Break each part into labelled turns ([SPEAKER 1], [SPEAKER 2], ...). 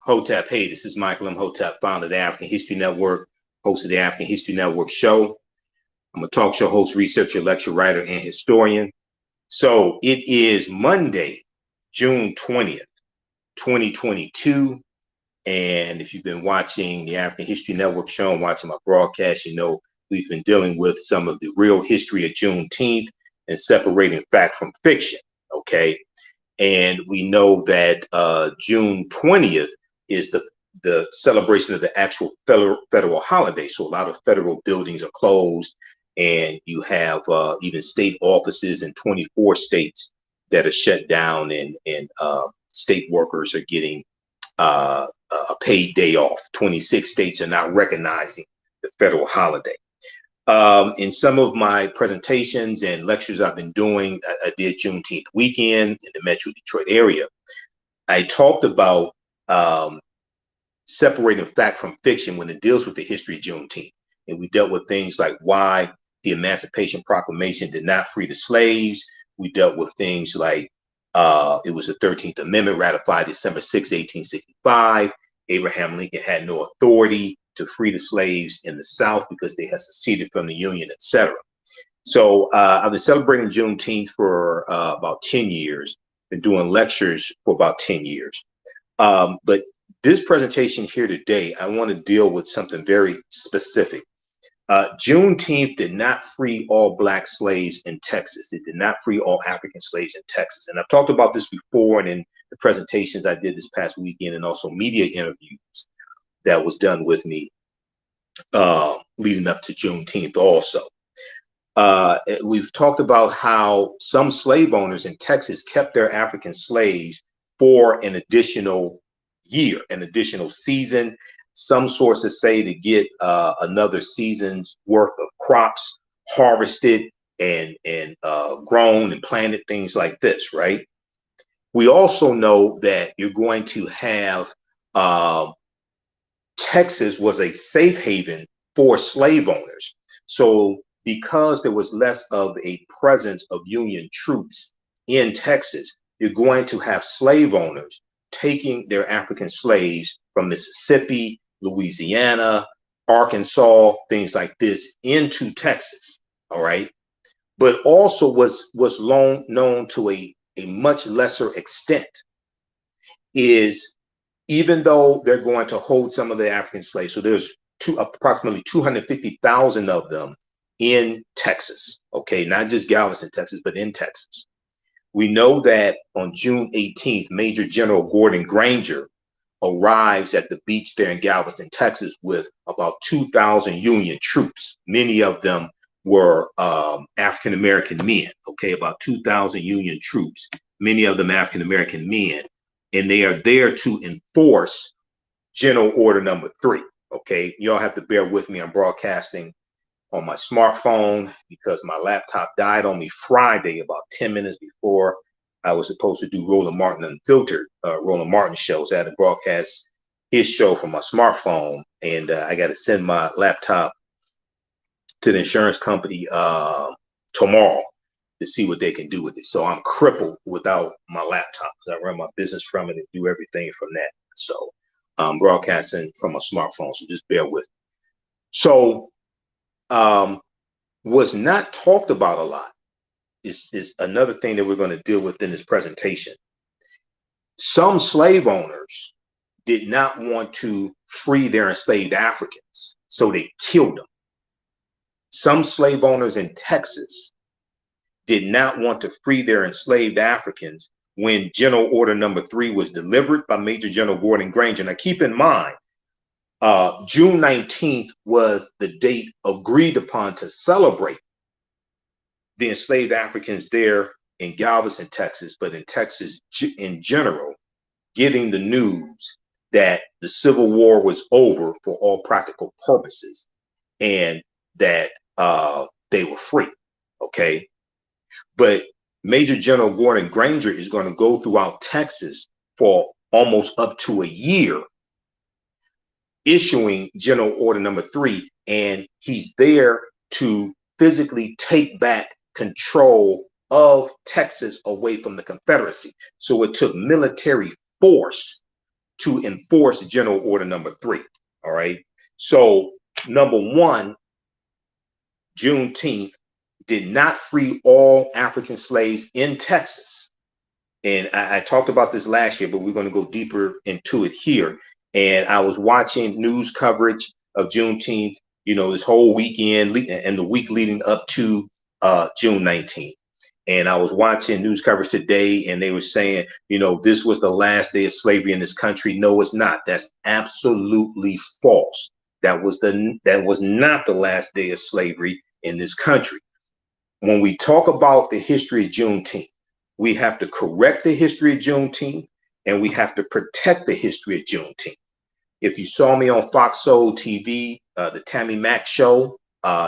[SPEAKER 1] Hotep. Hey, this is Michael Imhotep, founder of the African History Network, host of the African History Network show. I'm a talk show host, researcher, lecturer, writer, and historian. So it is Monday, June 20th, 2022. And if you've been watching the African History Network show and watching my broadcast, you know we've been dealing with some of the real history of Juneteenth and separating fact from fiction, okay? And we know that June 20th is the celebration of the actual federal holiday. So a lot of federal buildings are closed, and you have even state offices in 24 states that are shut down, and state workers are getting a paid day off. 26 states are not recognizing the federal holiday. In some of my presentations and lectures I've been doing, I did Juneteenth weekend in the Metro Detroit area. I talked about separating fact from fiction when it deals with the history of Juneteenth. And we dealt with things like why the Emancipation Proclamation did not free the slaves. We dealt with things like it was the 13th Amendment ratified December 6, 1865. Abraham Lincoln had no authority to free the slaves in the South because they had seceded from the Union, etc. So I've been celebrating Juneteenth for about 10 years, been doing lectures for about 10 years. But this presentation here today, I want to deal with something very specific. Juneteenth did not free all Black slaves in Texas. It did not free all African slaves in Texas. And I've talked about this before, and in the presentations I did this past weekend, and also media interviews that was done with me leading up to Juneteenth also. We've talked about how some slave owners in Texas kept their African slaves for an additional year, an additional season. Some sources say to get another season's worth of crops harvested and grown and planted, things like this, right? We also know that you're going to have Texas was a safe haven for slave owners. So because there was less of a presence of Union troops in Texas, you're going to have slave owners taking their African slaves from Mississippi, Louisiana, Arkansas, things like this into Texas, all right? But also was known to a much lesser extent is even though they're going to hold some of the African slaves, so there's approximately 250,000 of them in Texas, okay, not just Galveston, Texas, but in Texas. We know that on June 18th, Major General Gordon Granger arrives at the beach there in Galveston, Texas, with about 2,000 Union troops. Many of them were African-American men, okay, about 2,000 Union troops, many of them African-American men. And they are there to enforce General Order Number 3. Okay, y'all have to bear with me. I'm broadcasting on my smartphone because my laptop died on me Friday about 10 minutes before I was supposed to do Roland Martin Unfiltered, Roland Martin shows. I had to broadcast his show from my smartphone, and I got to send my laptop to the insurance company tomorrow to see what they can do with it. So I'm crippled without my laptop because I run my business from it and do everything from that. So I'm broadcasting from a smartphone, so just bear with me. So what's not talked about a lot is another thing that we're going to deal with in this presentation. Some slave owners did not want to free their enslaved Africans, so they killed them. Some slave owners in Texas did not want to free their enslaved Africans when General Order Number 3 was delivered by Major General Gordon Granger. Now, keep in mind, June 19th was the date agreed upon to celebrate the enslaved Africans there in Galveston, Texas, but in Texas in general, getting the news that the Civil War was over for all practical purposes and that they were free, okay? But Major General Gordon Granger is going to go throughout Texas for almost up to a year, issuing General Order Number 3, and he's there to physically take back control of Texas away from the Confederacy. So it took military force to enforce General Order number 3. All right. So number one, Juneteenth did not free all African slaves in Texas. And I talked about this last year, but we're going to go deeper into it here. And I was watching news coverage of Juneteenth, this whole weekend and the week leading up to June 19th. And I was watching news coverage today, and they were saying, this was the last day of slavery in this country. No, it's not. That's absolutely false. That was not the last day of slavery in this country. When we talk about the history of Juneteenth, we have to correct the history of Juneteenth, and we have to protect the history of Juneteenth. If you saw me on Fox Soul TV, the Tammy Mack Show,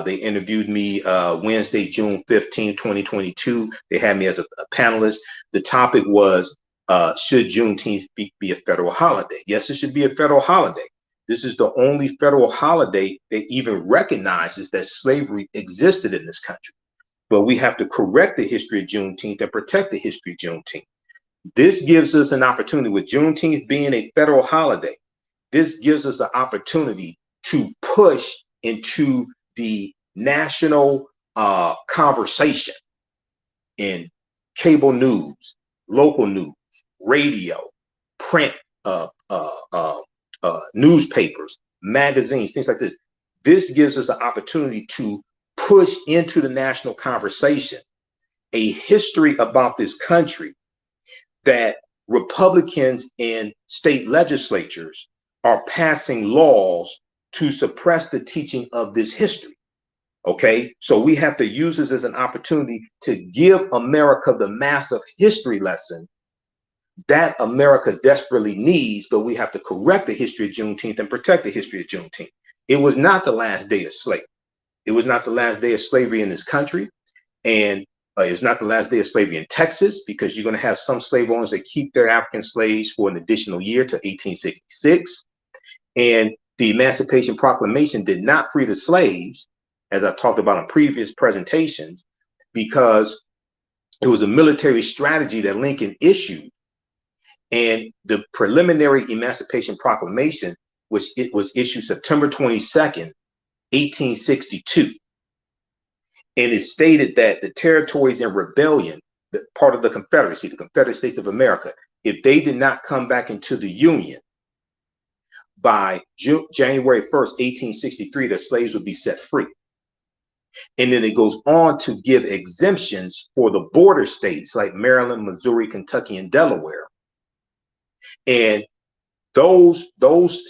[SPEAKER 1] they interviewed me Wednesday, June 15, 2022. They had me as a panelist. The topic was, should Juneteenth be a federal holiday? Yes, it should be a federal holiday. This is the only federal holiday that even recognizes that slavery existed in this country. But we have to correct the history of Juneteenth and protect the history of Juneteenth. This gives us an opportunity, with Juneteenth being a federal holiday, this gives us an opportunity to push into the national conversation in cable news, local news, radio, print, newspapers, magazines, things like this. This gives us an opportunity to push into the national conversation a history about this country that Republicans in state legislatures are passing laws to suppress the teaching of this history. Okay, so we have to use this as an opportunity to give America the massive history lesson that America desperately needs, but we have to correct the history of Juneteenth and protect the history of Juneteenth. It was not the last day of slavery. It was not the last day of slavery in this country. And it's not the last day of slavery in Texas, because you're going to have some slave owners that keep their African slaves for an additional year to 1866. And the Emancipation Proclamation did not free the slaves, as I've talked about in previous presentations, because it was a military strategy that Lincoln issued. And the preliminary Emancipation Proclamation was issued September 22nd, 1862. And it stated that the territories in rebellion, part of the Confederacy, the Confederate States of America, if they did not come back into the Union by January 1st, 1863, the slaves would be set free. And then it goes on to give exemptions for the border states like Maryland, Missouri, Kentucky, and Delaware. And those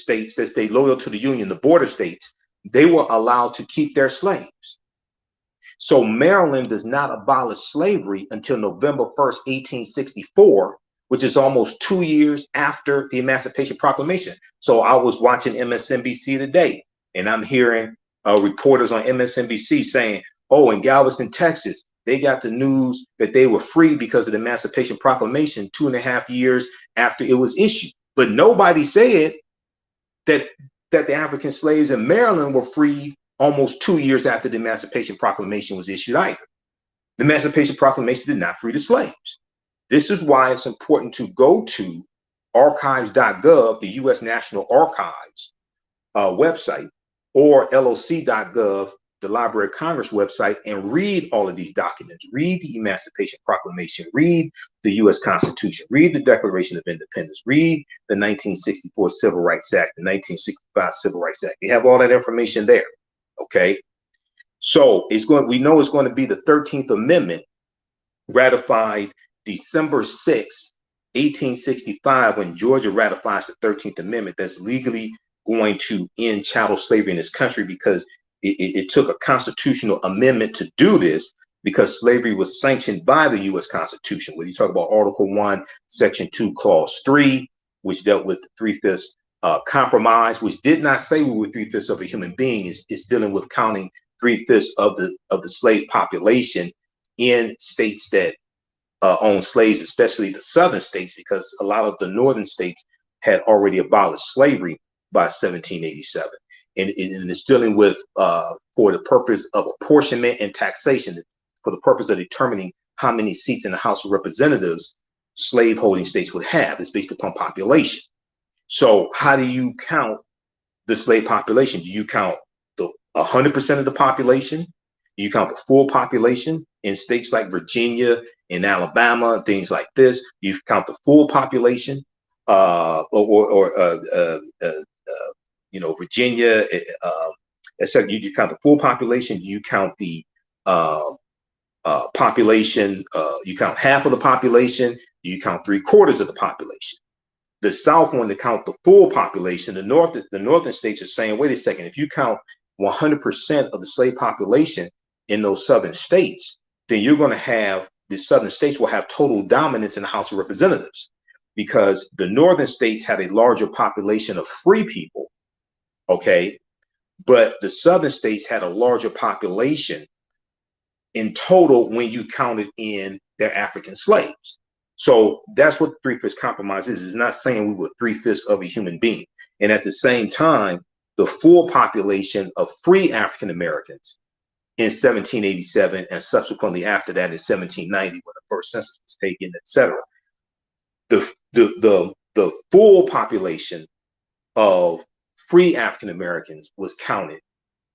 [SPEAKER 1] states that stayed loyal to the Union, the border states, they were allowed to keep their slaves. So Maryland does not abolish slavery until November 1st, 1864, which is almost 2 years after the Emancipation Proclamation. So I was watching MSNBC today, and I'm hearing reporters on MSNBC saying, oh, in Galveston, Texas, they got the news that they were free because of the Emancipation Proclamation 2.5 years after it was issued. But nobody said that the African slaves in Maryland were free almost 2 years after the Emancipation Proclamation was issued either. The Emancipation Proclamation did not free the slaves. This is why it's important to go to archives.gov, the U.S. National Archives website, or loc.gov, the Library of Congress website, and read all of these documents. Read the Emancipation Proclamation, read the U.S. Constitution, read the Declaration of Independence, read the 1964 Civil Rights Act, the 1965 Civil Rights Act. They have all that information there. Okay, so we know it's going to be the 13th Amendment, ratified December 6, 1865, when Georgia ratifies the 13th Amendment, that's legally going to end chattel slavery in this country, because it took a constitutional amendment to do this, because slavery was sanctioned by the U.S. Constitution. When you talk about Article 1, Section 2, Clause 3, which dealt with the 3/5 compromise, which did not say we were 3/5 of a human being, is dealing with counting 3/5 of the slave population in states that own slaves, especially the southern states, because a lot of the northern states had already abolished slavery by 1787. And it's dealing with, for the purpose of apportionment and taxation, for the purpose of determining how many seats in the House of Representatives slaveholding states would have. It's based upon population. So how do you count the slave population? Do you count the 100% of the population? Do you count the full population in states like Virginia and Alabama, things like this? You count the full population, Virginia, etc. You count the full population. You count the population. You count half of the population. You count 3/4 of the population. The South wanted to count the full population. The northern states are saying, wait a second, if you count 100% of the slave population in those southern states, then you're going to have the southern states will have total dominance in the House of Representatives, because the northern states had a larger population of free people, okay, but the southern states had a larger population in total when you counted in their African slaves. So that's what the three-fifths compromise is. It's not saying we were 3/5 of a human being. And at the same time, the full population of free African Americans in 1787 and subsequently after that in 1790, when the first census was taken, etc. The full population of free African Americans was counted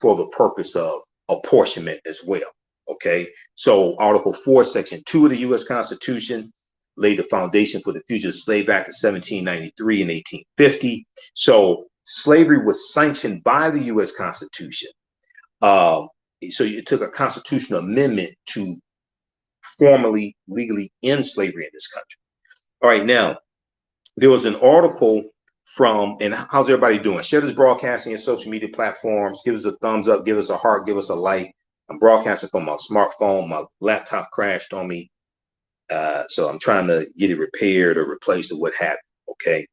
[SPEAKER 1] for the purpose of apportionment as well. Okay, so Article 4, Section 2 of the U.S. Constitution laid the foundation for the Fugitive Slave Act of 1793 and 1850. So slavery was sanctioned by the U.S. Constitution. So it took a constitutional amendment to formally, legally end slavery in this country. All right, now, there was an article from, and how's everybody doing? Share this broadcasting in social media platforms. Give us a thumbs up, give us a heart, give us a like. I'm broadcasting from my smartphone. My laptop crashed on me. So I'm trying to get it repaired or replaced or what have you, okay?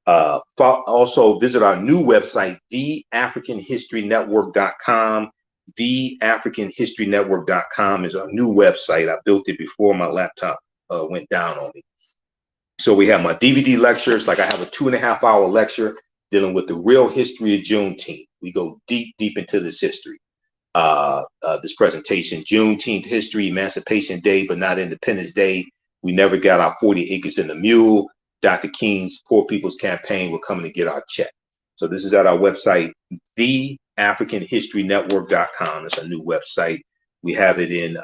[SPEAKER 1] Also visit our new website, TheAHNShowNetwork.com. TheAHNShowNetwork.com is our new website. I built it before my laptop went down on me. So we have my DVD lectures, like I have a 2.5-hour lecture dealing with the real history of Juneteenth. We go deep into this history. This presentation, Juneteenth history, Emancipation Day, but not Independence Day. We never got our 40 acres and a mule. Dr. King's Poor People's Campaign, we're coming to get our check. So this is at our website, TheAHNShowNetwork.com. It's a new website. We have it in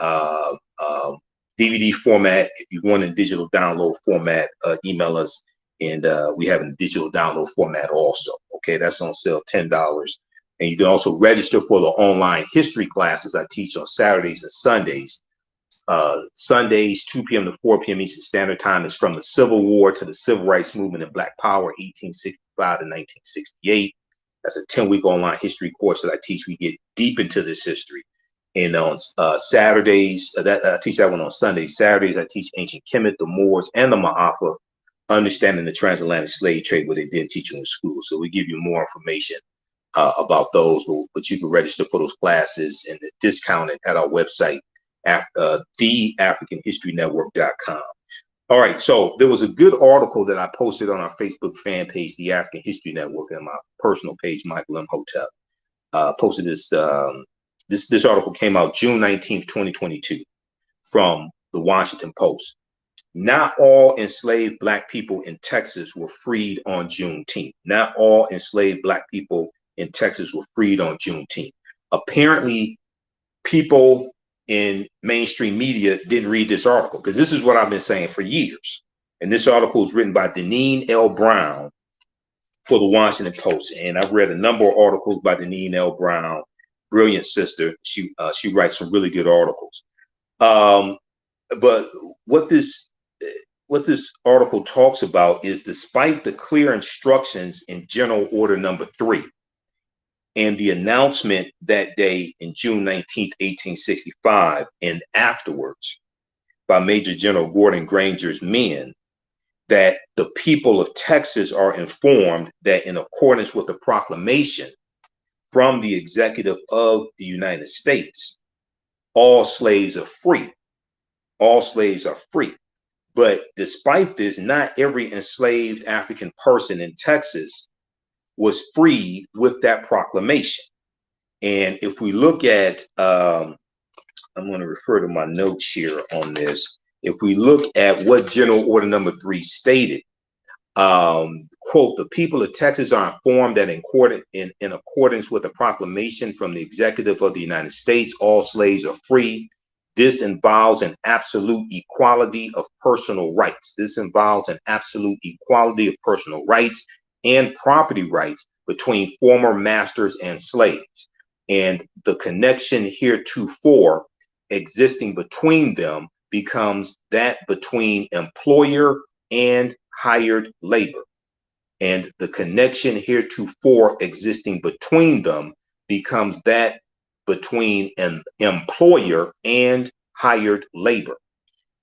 [SPEAKER 1] DVD format. If you want in digital download format, email us, and we have in digital download format also. Okay, that's on sale, $10. And you can also register for the online history classes I teach on Saturdays and Sundays. Sundays, 2 p.m. to 4 p.m. Eastern Standard Time is from the Civil War to the Civil Rights Movement and Black Power, 1865 to 1968. That's a 10-week online history course that I teach. We get deep into this history. And on Saturdays, I teach that one on Sundays. Saturdays, I teach ancient Kemet, the Moors, and the Ma'afa, understanding the transatlantic slave trade, where they didn't teach you in school. So we give you more information about those, but you can register for those classes and the discounted at our website at TheAHNShowNetwork.com. All right, so there was a good article that I posted on our Facebook fan page, The African History Network, and my personal page, Michael Imhotep. Posted this. This article came out June 19th, 2022, from the Washington Post. Not all enslaved Black people in Texas were freed on Juneteenth. Not all enslaved Black people in Texas were freed on Juneteenth. Apparently, people in mainstream media didn't read this article, because this is what I've been saying for years. And this article is written by Deneen L. Brown for the Washington Post. And I've read a number of articles by Deneen L. Brown, brilliant sister. She writes some really good articles. But what this article talks about is, despite the clear instructions in General Order Number 3 and the announcement that day in June 19th, 1865, and afterwards by Major General Gordon Granger's men, that the people of Texas are informed that in accordance with the proclamation from the executive of the United States, all slaves are free. All slaves are free. But despite this, not every enslaved African person in Texas was freed with that proclamation. And if we look at, I'm going to refer to my notes here on this. If we look at what General Order Number 3 stated, Quote, the people of Texas are informed that in accordance with a proclamation from the executive of the United States, all slaves are free. This involves an absolute equality of personal rights. This involves an absolute equality of personal rights and property rights between former masters and slaves. And the connection heretofore existing between them becomes that between employer and hired labor. And the connection heretofore existing between them becomes that between an employer and hired labor.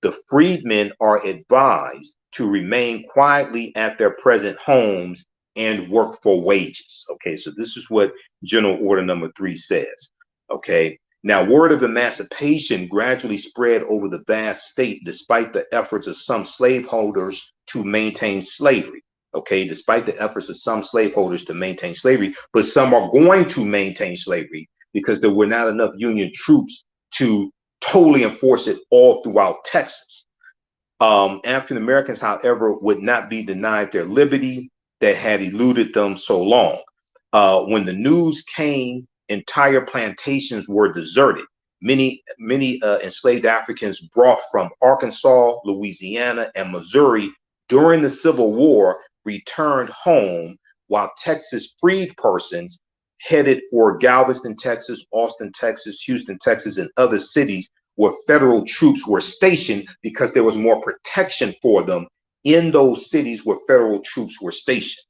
[SPEAKER 1] The freedmen are advised to remain quietly at their present homes and work for wages. Okay, so this is what General Order number 3 says. Okay, now word of emancipation gradually spread over the vast state despite the efforts of some slaveholders to maintain slavery. Okay, despite the efforts of some slaveholders to maintain slavery, but some are going to maintain slavery because there were not enough Union troops to totally enforce it all throughout Texas. African Americans, however, would not be denied their liberty that had eluded them so long. When the news came, entire plantations were deserted. Many enslaved Africans brought from Arkansas, Louisiana, and Missouri during the Civil War returned home, while Texas freed persons headed for Galveston, Texas, Austin, Texas, Houston, Texas, and other cities where federal troops were stationed because there was more protection for them in those cities where federal troops were stationed.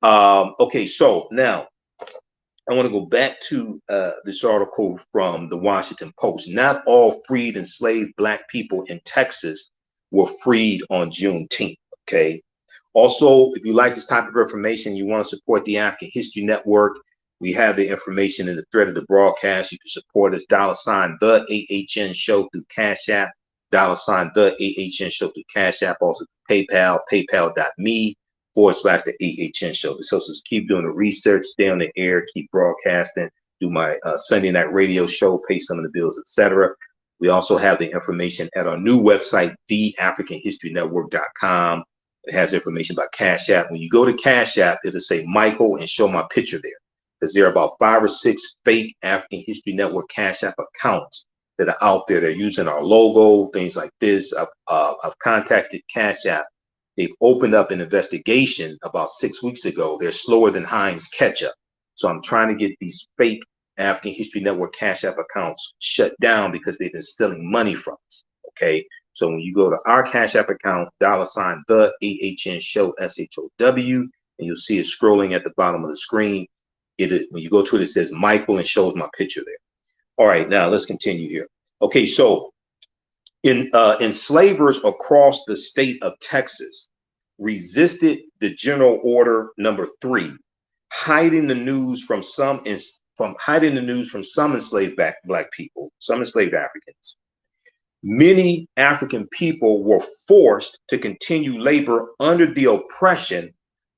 [SPEAKER 1] Okay, so now I want to go back to this article from the Washington Post. Not all freed enslaved Black people in Texas were freed on Juneteenth. Okay. Also, if you like this type of information, you want to support the African History Network, we have the information in the thread of the broadcast. You can support us, $ the AHN show through Cash App, $ the AHN show through Cash App, also PayPal, paypal.me/the AHN show. This helps us keep doing the research, stay on the air, keep broadcasting, do my Sunday night radio show, pay some of the bills, etc. We also have the information at our new website, TheAfricanHistoryNetwork.com. It has information about Cash App. When you go to Cash App, it'll say Michael and show my picture there, because there are about 5 or 6 fake African History Network Cash App accounts that are out there. They're using our logo, things like this. I've contacted Cash App. They've opened up an investigation about 6 weeks ago. They're slower than Heinz ketchup. So I'm trying to get these fake African History Network Cash App accounts shut down because they've been stealing money from us. Okay. So when you go to our Cash App account, $ the AHN show SHOW, and you'll see it scrolling at the bottom of the screen. When you go to it, it says Michael and shows my picture there. All right, now let's continue here. Okay, so enslavers across the state of Texas resisted the General Order number 3, hiding the news from some enslaved Black people, some enslaved Africans. Many African people were forced to continue labor under the oppression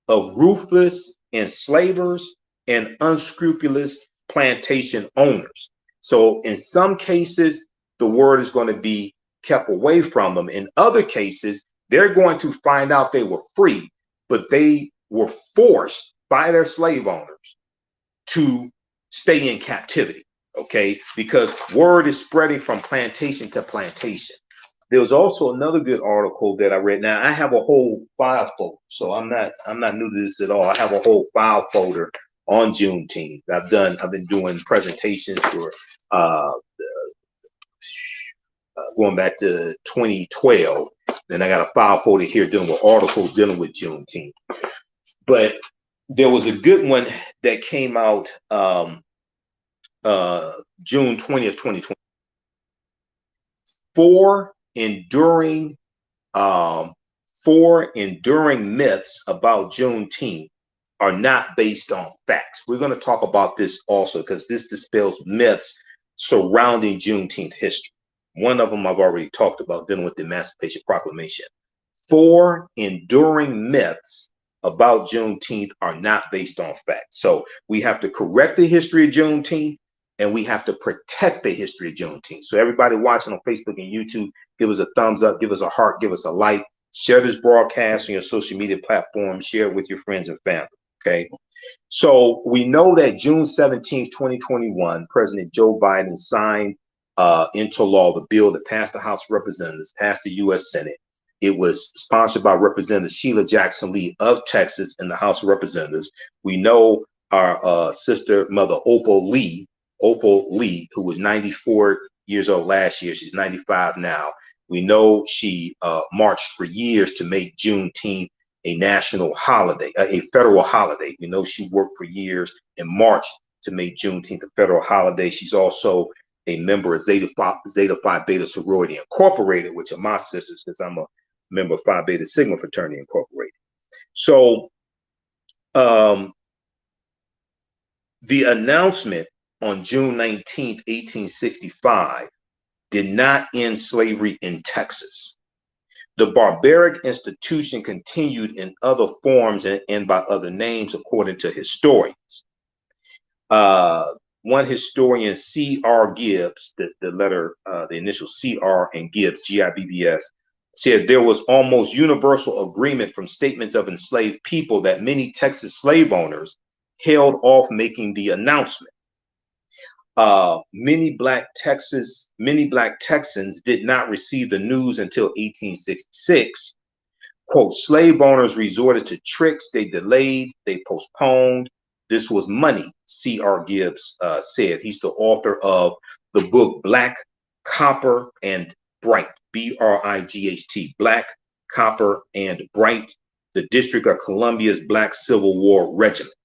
[SPEAKER 1] of ruthless enslavers and unscrupulous plantation owners. So in some cases, the word is going to be kept away from them. In other cases, they're going to find out they were free, but they were forced by their slave owners to stay in captivity. Okay, because word is spreading from plantation to plantation. There was also another good article that I read. Now I have a whole file folder, so I'm not new to this at all. I have a whole file folder on Juneteenth. I've been doing presentations for going back to 2012. Then I got a file folder here dealing with articles dealing with Juneteenth. But there was a good one that came out June 20th, 2020. 4 enduring myths about Juneteenth are not based on facts. We're going to talk about this also because this dispels myths surrounding Juneteenth history. One of them I've already talked about, dealing with the Emancipation Proclamation. 4 enduring myths about Juneteenth are not based on facts. So we have to correct the history of Juneteenth, and we have to protect the history of Juneteenth. So everybody watching on Facebook and YouTube, give us a thumbs up, give us a heart, give us a like. Share this broadcast on your social media platforms. Share it with your friends and family. Okay. So we know that June 17th, 2021, President Joe Biden signed into law the bill that passed the House of Representatives, passed the U.S. Senate. It was sponsored by Representative Sheila Jackson Lee of Texas in the House of Representatives. We know our sister, Mother Opal Lee, who was 94 years old last year. She's 95 now. We know she marched for years to make Juneteenth a national holiday, a federal holiday. We know she worked for years and marched to make Juneteenth a federal holiday. She's also a member of Zeta Phi Beta Sorority Incorporated, which are my sisters, because I'm a member of Phi Beta Sigma Fraternity Incorporated. So the announcement on June 19th, 1865, did not end slavery in Texas. The barbaric institution continued in other forms and by other names, according to historians. One historian, C.R. Gibbs, the initial C.R. and Gibbs, G-I-B-B-S, said there was almost universal agreement from statements of enslaved people that many Texas slave owners held off making the announcement. Many black Texans did not receive the news until 1866. Quote, slave owners resorted to tricks, they delayed, they postponed. This was money, C.R. Gibbs said. He's the author of the book Black, Copper, and Bright, B-R-I-G-H-T, Black, Copper, and Bright, the District of Columbia's Black Civil War Regiment.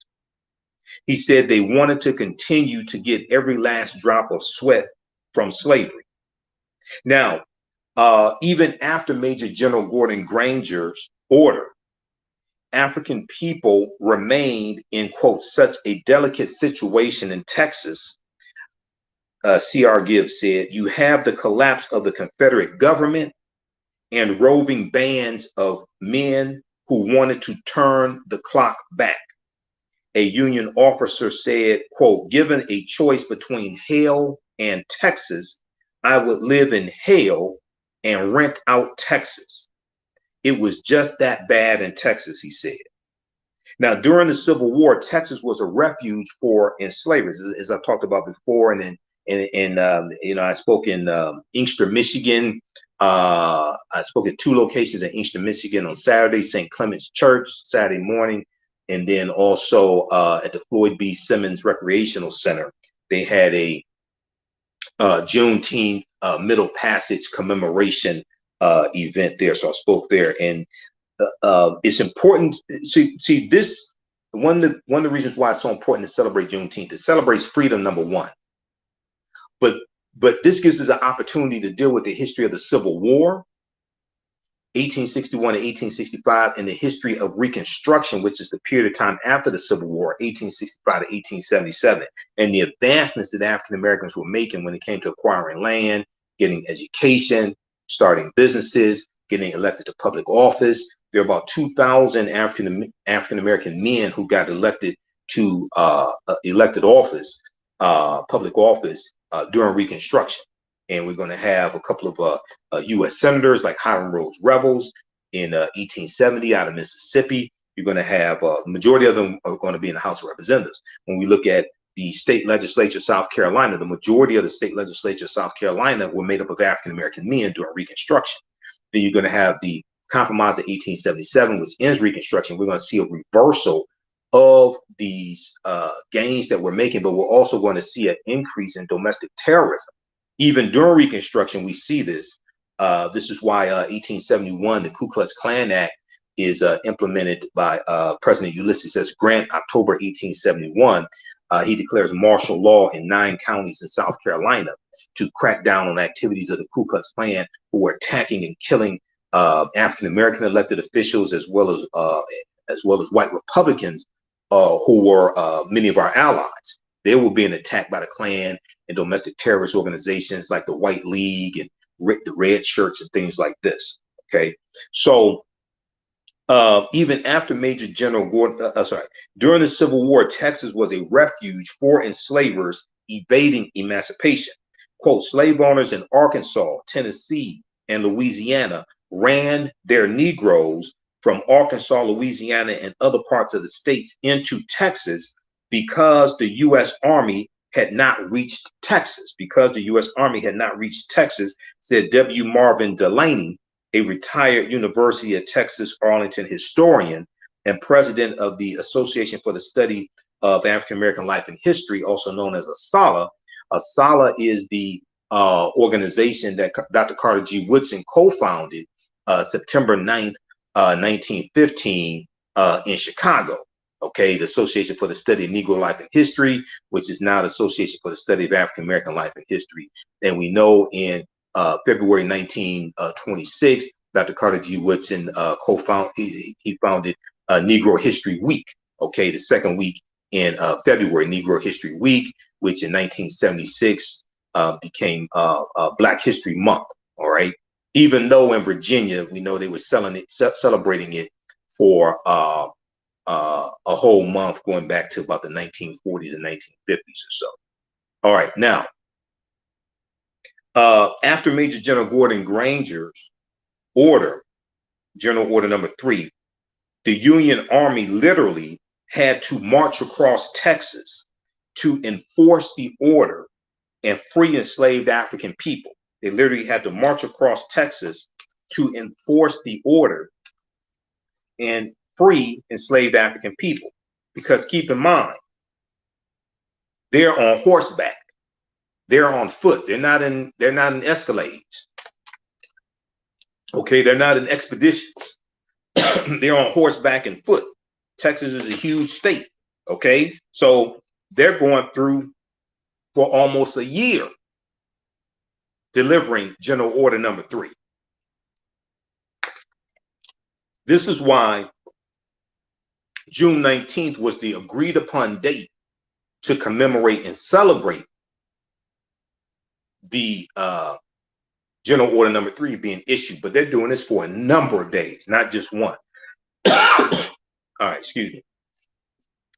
[SPEAKER 1] He said they wanted to continue to get every last drop of sweat from slavery. Now, even after Major General Gordon Granger's order, African people remained in, quote, such a delicate situation in Texas, C.R. Gibbs said, you have the collapse of the Confederate government and roving bands of men who wanted to turn the clock back. A Union officer said, quote, given a choice between hell and Texas, I would live in hell and rent out Texas. It was just that bad in Texas, he said. Now, during the Civil War, Texas was a refuge for enslavers, as I've talked about before. And I spoke in Inkster, Michigan. I spoke at 2 locations in Inkster, Michigan on Saturday, St. Clement's Church, Saturday morning. And then also at the Floyd B. Simmons Recreational Center, they had a Juneteenth Middle Passage commemoration event there. So I spoke there, and it's important. See this one of the reasons why it's so important to celebrate Juneteenth. It celebrates freedom, number one, but this gives us an opportunity to deal with the history of the Civil War, 1861 to 1865, and the history of Reconstruction, which is the period of time after the Civil War, 1865 to 1877, and the advancements that African Americans were making when it came to acquiring land, getting education, starting businesses, getting elected to public office. There are about 2,000 African American men who got elected to elected office, public office during Reconstruction. And we're going to have a couple of U.S. senators like Hiram Rhodes Revels in 1870 out of Mississippi. You're going to have a majority of them are going to be in the House of Representatives. When we look at the state legislature of South Carolina, the majority of the state legislature of South Carolina were made up of African American men during Reconstruction. Then you're going to have the Compromise of 1877, which ends Reconstruction. We're going to see a reversal of these gains that we're making, but we're also going to see an increase in domestic terrorism. Even during Reconstruction, we see this. This is why 1871, the Ku Klux Klan Act, is implemented by President Ulysses S. Grant, October 1871. He declares martial law in 9 counties in South Carolina to crack down on activities of the Ku Klux Klan, who were attacking and killing African American elected officials, as well as white Republicans who were many of our allies. They were being attacked by the Klan and domestic terrorist organizations like the White League and the Red Shirts and things like this. Okay, so even after Major General Gordon, during the Civil War, Texas was a refuge for enslavers evading emancipation. Quote, slave owners in Arkansas, Tennessee, and Louisiana ran their Negroes from Arkansas, Louisiana, and other parts of the states into Texas because the U.S. Army had not reached Texas. Because the U.S. Army had not reached Texas, said W. Marvin Delaney, a retired University of Texas Arlington historian and president of the Association for the Study of African American Life and History, also known as ASALH. ASALH is the organization that Dr. Carter G. Woodson co-founded September 9th, 1915 in Chicago. Okay, the Association for the Study of Negro Life and History, which is now the Association for the Study of African American Life and History. And we know in February 1926, Dr. Carter G. Woodson he founded Negro History Week. Okay, the second week in February, Negro History Week, which in 1976 became Black History Month. All right, even though in Virginia we know they were celebrating it for a whole month going back to about the 1940s and 1950s or so. All right, now after Major General Gordon Granger's order, General Order Number 3, the Union Army literally had to march across Texas to enforce the order and free enslaved African people. They literally had to march across Texas to enforce the order and free enslaved African people. Because keep in mind, they're on horseback, they're on foot, they're not in Escalades. Okay, they're not in expeditions. They're on horseback and foot. Texas is a huge state. Okay, so they're going through for almost a year delivering General Order Number 3. This is why June 19th was the agreed upon date to commemorate and celebrate the General Order Number 3 being issued. But they're doing this for a number of days, not just one. All right, excuse me.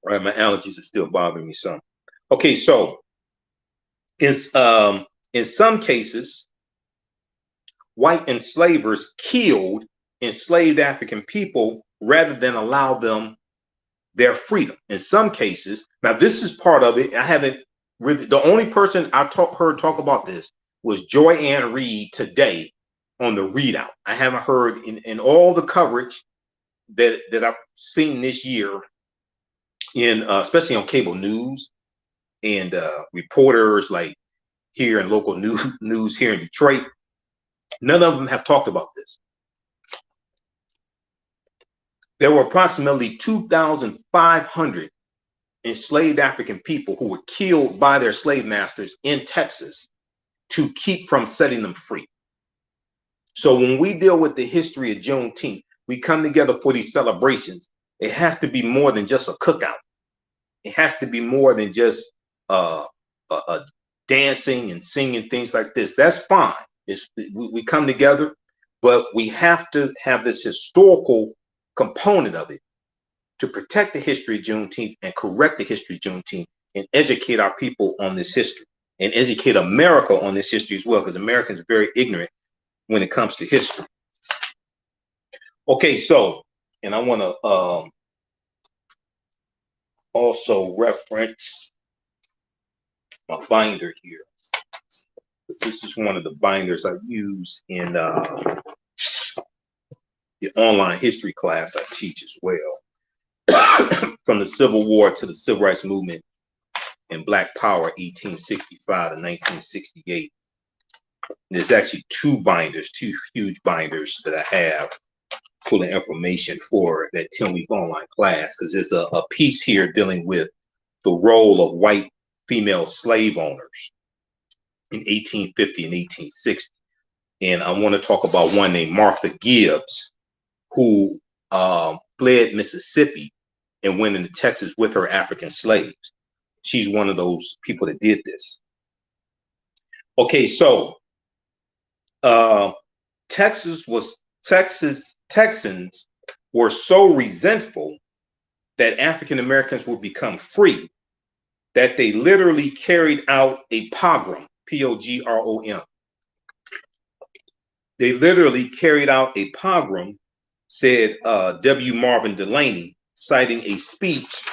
[SPEAKER 1] All right, my allergies are still bothering me some. Okay, so in some cases, white enslavers killed enslaved African people rather than allow them their freedom. In some cases, now this is part of it. I haven't really, the only person I heard talk about this was Joy Ann Reid today on the Readout. I haven't heard in all the coverage that I've seen this year in especially on cable news and reporters like here in local news here in Detroit. None of them have talked about this. There were approximately 2,500 enslaved African people who were killed by their slave masters in Texas to keep from setting them free. So when we deal with the history of Juneteenth, we come together for these celebrations. It has to be more than just a cookout. It has to be more than just dancing and singing, things like this. That's fine. We come together, but we have to have this historical component of it to protect the history of Juneteenth and correct the history of Juneteenth and educate our people on this history and educate America on this history as well, because Americans are very ignorant when it comes to history. Okay, so, and I want to also reference my binder here. This is one of the binders I use in the online history class I teach as well. From the Civil War to the Civil Rights Movement and Black Power, 1865 to 1968. There's actually two huge binders that I have full of information for that 10-week online class, because there's a piece here dealing with the role of white female slave owners in 1850 and 1860. And I want to talk about one named Martha Gibbs, who fled Mississippi and went into Texas with her African slaves. She's one of those people that did this. Okay, so Texans were so resentful that African Americans would become free that they literally carried out a pogrom, P-O-G-R-O-M. They literally carried out a pogrom, said W. Marvin Delaney, citing a speech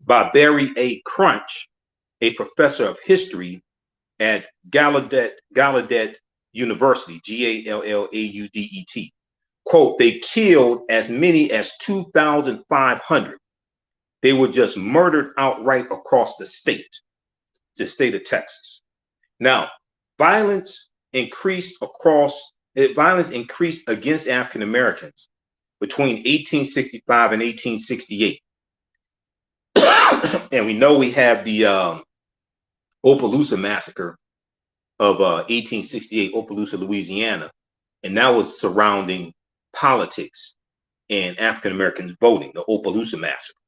[SPEAKER 1] by Barry A. Crunch, a professor of history at Gallaudet University, Gallaudet. Quote, they killed as many as 2,500. They were just murdered outright across the state of Texas. Now, violence increased against African Americans between 1865 and 1868. And we know we have the Opelousas massacre of 1868, Opelousas, Louisiana, and that was surrounding politics and African Americans voting, the Opelousas massacre.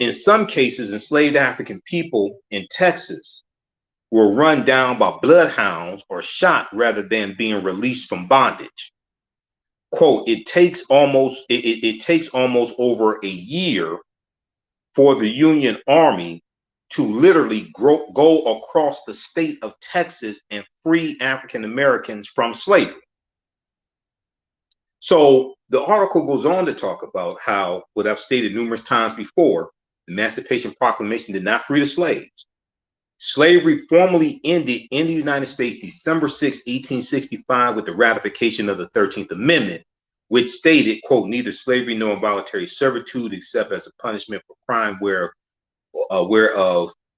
[SPEAKER 1] In some cases, enslaved African people in Texas were run down by bloodhounds or shot rather than being released from bondage. Quote, it takes almost over a year for the Union Army to literally go across the state of Texas and free African Americans from slavery. So the article goes on to talk about how, what I've stated numerous times before, the Emancipation Proclamation did not free the slaves. Slavery formally ended in the United States December 6, 1865, with the ratification of the 13th Amendment, which stated, quote, neither slavery nor involuntary servitude except as a punishment for crime whereof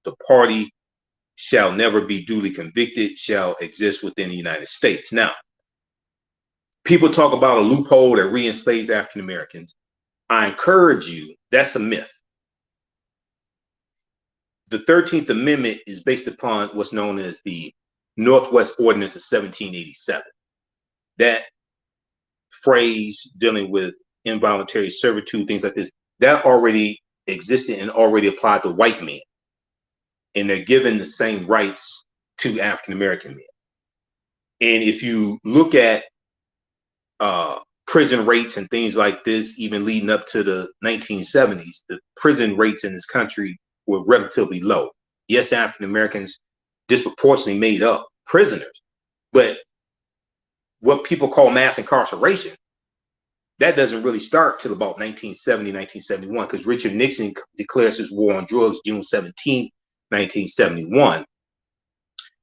[SPEAKER 1] the party shall never be duly convicted shall exist within the United States. Now, people talk about a loophole that re-enslaves African Americans. I encourage you, that's a myth. The 13th Amendment is based upon what's known as the Northwest Ordinance of 1787. That phrase dealing with involuntary servitude, things like this, that already existed and already applied to white men. And they're given the same rights to African American men. And if you look at prison rates and things like this, even leading up to the 1970s, the prison rates in this country were relatively low. Yes, African Americans disproportionately made up prisoners, but what people call mass incarceration, that doesn't really start till about 1970, 1971, because Richard Nixon declares his war on drugs June 17, 1971,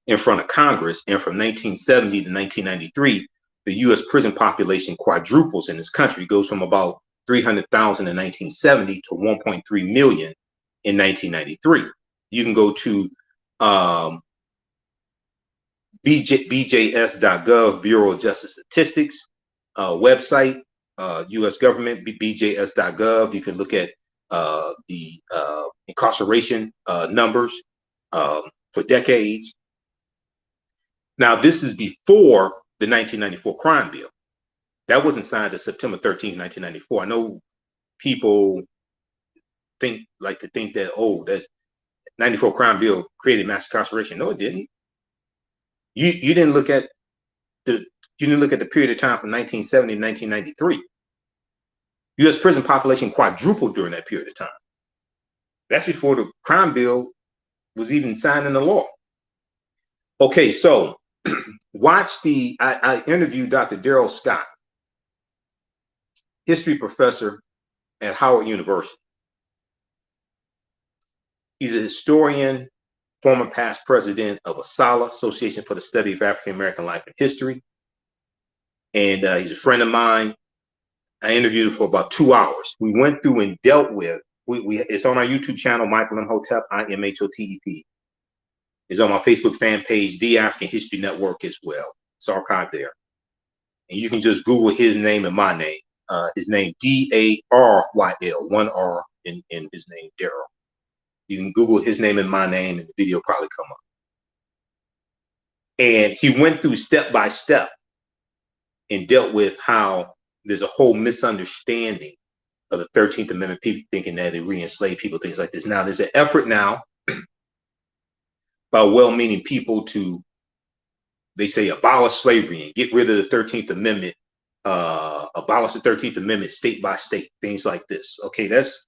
[SPEAKER 1] in front of Congress. And from 1970 to 1993, the U.S. prison population quadruples in this country. It goes from about 300,000 in 1970 to 1.3 million in 1993. You can go to BJS.gov, Bureau of Justice Statistics website, U.S. government, BJS.gov. You can look at the incarceration numbers for decades. Now, this is before the 1994 crime bill. That wasn't signed until September 13, 1994. I know people like to think that, oh, that 94 crime bill created mass incarceration. No, it didn't. You didn't look at the period of time from 1970 to 1993. U.S. prison population quadrupled during that period of time. That's before the crime bill was even signed into law. Okay, so watch I interviewed Dr. Darrell Scott, history professor at Howard University. He's a historian, former past president of ASALH, Association for the Study of African American Life and History. And he's a friend of mine. I interviewed him for about 2 hours. We went through and dealt with, it's on our YouTube channel, Michael Imhotep, IMHOTEP. It's on my Facebook fan page, The African History Network as well. It's archived there. And you can just Google his name and my name. His name, DARYL, one R in his name, Darrell. You can Google his name and my name, and the video probably come up. And he went through step by step and dealt with how there's a whole misunderstanding of the 13th Amendment, people thinking that it re-enslaved people, things like this. Now, there's an effort now by well-meaning people to, they say, abolish slavery and get rid of the 13th Amendment, abolish the 13th Amendment state by state, things like this. Okay, that's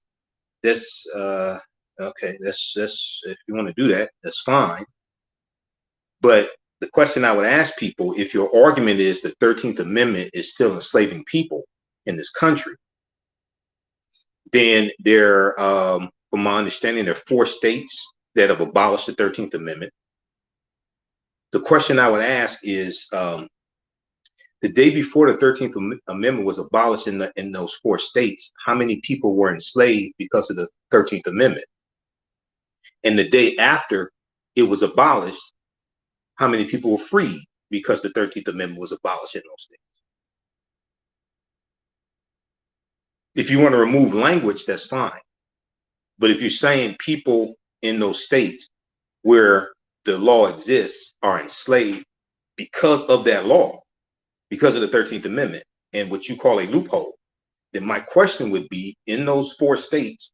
[SPEAKER 1] if you want to do that, that's fine. But the question I would ask people, if your argument is the 13th Amendment is still enslaving people in this country, then from my understanding, there are 4 states that have abolished the 13th Amendment. The question I would ask is, the day before the 13th Amendment was abolished in those 4 states, how many people were enslaved because of the 13th Amendment? And the day after it was abolished, how many people were freed because the 13th Amendment was abolished in those states? If you want to remove language, that's fine. But if you're saying people in those states where the law exists are enslaved because of that law, because of the 13th Amendment and what you call a loophole, then my question would be, in those 4 states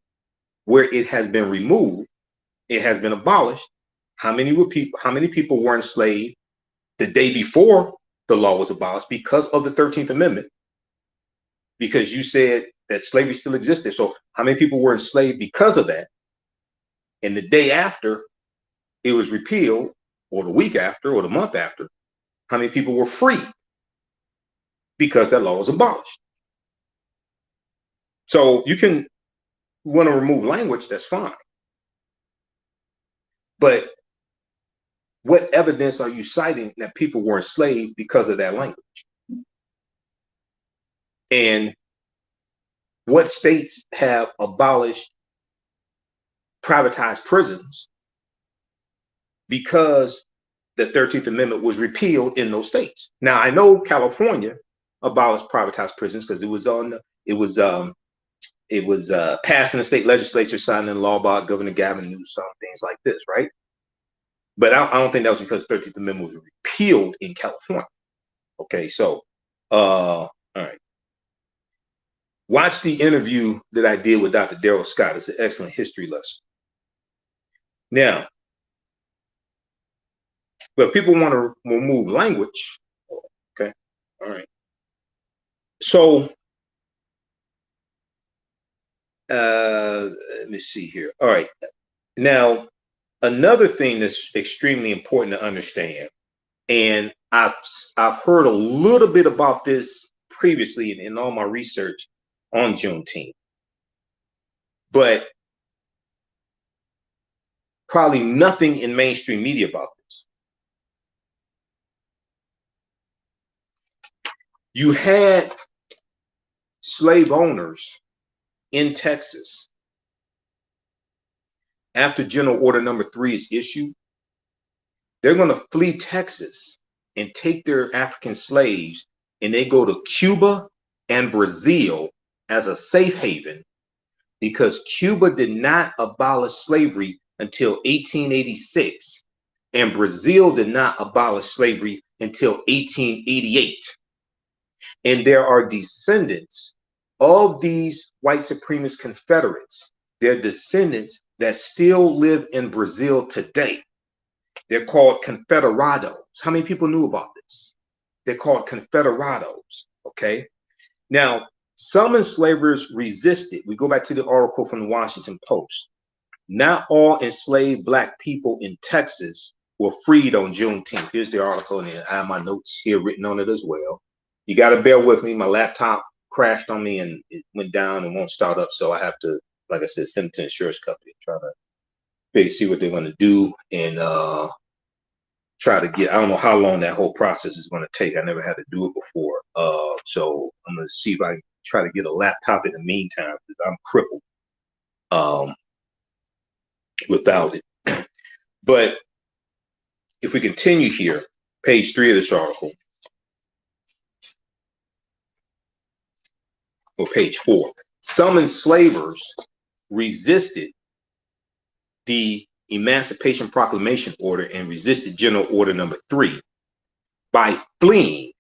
[SPEAKER 1] where it has been removed, it has been abolished, how many people were enslaved the day before the law was abolished because of the 13th Amendment? Because you said that slavery still existed. So how many people were enslaved because of that? And the day after it was repealed, or the week after, or the month after, how many people were free because that law was abolished? So you want to remove language, that's fine. But what evidence are you citing that people were enslaved because of that language? And what states have abolished privatized prisons because the 13th Amendment was repealed in those states? Now, I know California abolished privatized prisons because it was passed in the state legislature, signed into law by Governor Gavin Newsom, things like this, right? But I don't think that was because the 13th Amendment was repealed in California. Okay, so all right. Watch the interview that I did with Dr. Daryl Scott. It's an excellent history lesson. Now, but people want to remove language. Okay, all right. So let me see here. All right. Now, another thing that's extremely important to understand, and I've heard a little bit about this previously in all my research on Juneteenth, but probably nothing in mainstream media about this. You had slave owners in Texas after General Order Number 3 is issued. They're going to flee Texas and take their African slaves, and they go to Cuba and Brazil as a safe haven, because Cuba did not abolish slavery until 1886, and Brazil did not abolish slavery until 1888. And there are descendants of these white supremacist Confederates. They're descendants that still live in Brazil today. They're called Confederados. How many people knew about this? They're called Confederados, okay? Now, some enslavers resisted. We go back to the article from the Washington Post. Not all enslaved Black people in Texas were freed on Juneteenth. Here's the article, and I have my notes here written on it as well. You got to bear with me. My laptop crashed on me and it went down and won't start up. So I have to, like I said, send it to the insurance company, try to see what they're going to do, and try to get, I don't know how long that whole process is going to take. I never had to do it before. So I'm going to see if I can try to get a laptop in the meantime, because I'm crippled without it. But if we continue here, page 3 of this article, or page 4, some enslavers resisted the Emancipation Proclamation order and resisted General Order Number 3 by fleeing,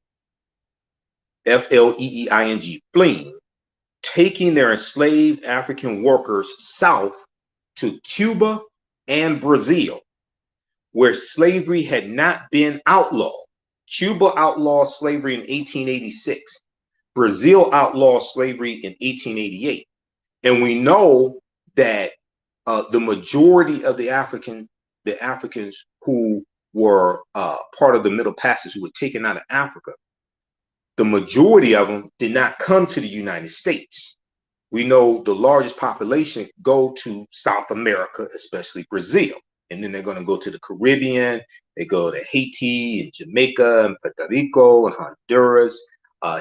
[SPEAKER 1] F-L-E-E-I-N-G, fleeing, taking their enslaved African workers south to Cuba and Brazil, where slavery had not been outlawed. Cuba outlawed slavery in 1886. Brazil outlawed slavery in 1888. And we know that the majority of the Africans who were part of the Middle Passage who were taken out of Africa, the majority of them did not come to the United States. We know the largest population go to South America, especially Brazil. And then they're going to go to the Caribbean. They go to Haiti and Jamaica and Puerto Rico and Honduras,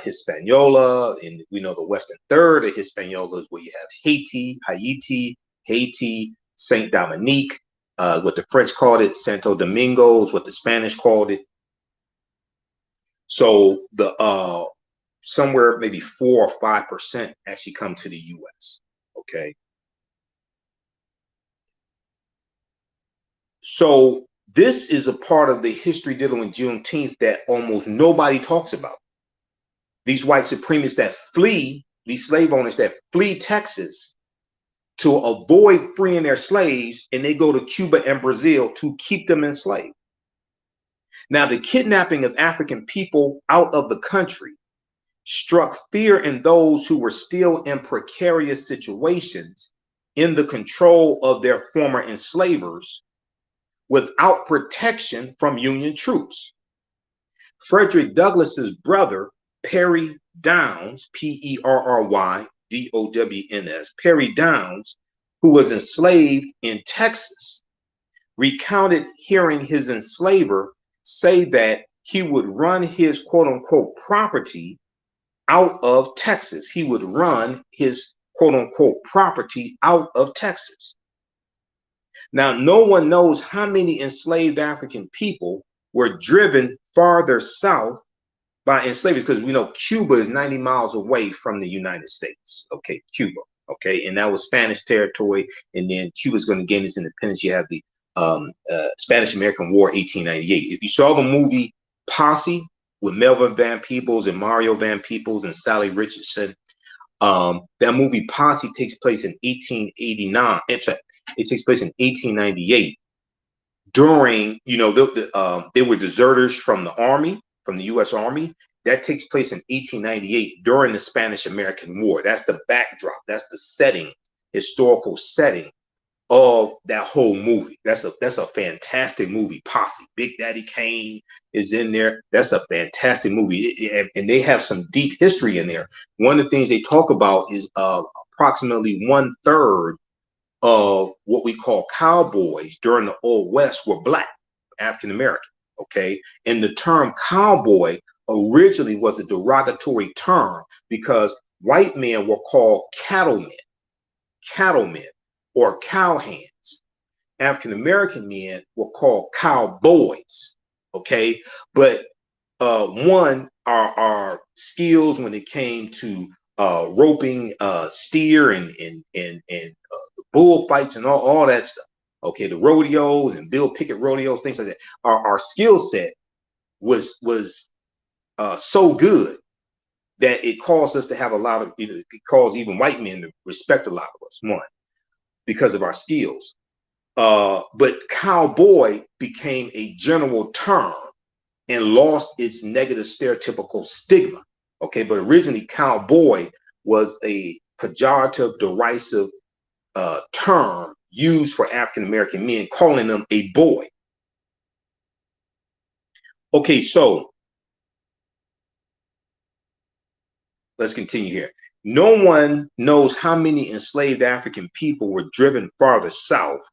[SPEAKER 1] Hispaniola. And we know the western third of Hispaniola is where you have Haiti, Saint Dominique, what the French called it, Santo Domingo is what the Spanish called it. So the somewhere maybe 4 or 5% actually come to the U.S. Okay. So this is a part of the history dealing with Juneteenth that almost nobody talks about. These white supremacists that flee, these slave owners that flee Texas to avoid freeing their slaves, and they go to Cuba and Brazil to keep them enslaved. Now, the kidnapping of African people out of the country struck fear in those who were still in precarious situations in the control of their former enslavers without protection from Union troops. Frederick Douglass's brother, Perry Downs, Perrydowns, Perry Downs, who was enslaved in Texas, recounted hearing his enslaver say that he would run his quote unquote property out of Texas. He would run his quote unquote property out of Texas. Now, no one knows how many enslaved African people were driven farther south by enslavers, because we know Cuba is 90 miles away from the United States. Okay, Cuba. Okay, and that was Spanish territory, and then Cuba's going to gain its independence. You have the Spanish-American War, 1898. If you saw the movie Posse with Melvin Van Peebles and Mario Van Peebles and Sally Richardson, that movie Posse takes place in 1889. It takes place in 1898. During, you know, they were deserters from the Army, from the U.S. Army. That takes place in 1898 during the Spanish-American War. That's the backdrop. That's the setting, historical setting of that whole movie. That's a fantastic movie. Posse. Big Daddy Kane is in there. That's a fantastic movie, and they have some deep history in there. One of the things they talk about is approximately 1/3 of what we call cowboys during the Old West were Black, African American. Okay, and the term cowboy originally was a derogatory term because white men were called cattlemen or cowhands. African American men were called cowboys. Okay, but our skills when it came to roping steer and bullfights and all that stuff. Okay, the rodeos and Bill Pickett rodeos, things like that. Our skill set was so good that it caused us to have a lot of, it caused even white men to respect a lot of us, one, because of our skills. But cowboy became a general term and lost its negative stereotypical stigma. Okay, but originally cowboy was a pejorative, derisive term used for African American men, calling them a boy. Okay, so let's continue here. No one knows how many enslaved African people were driven farther south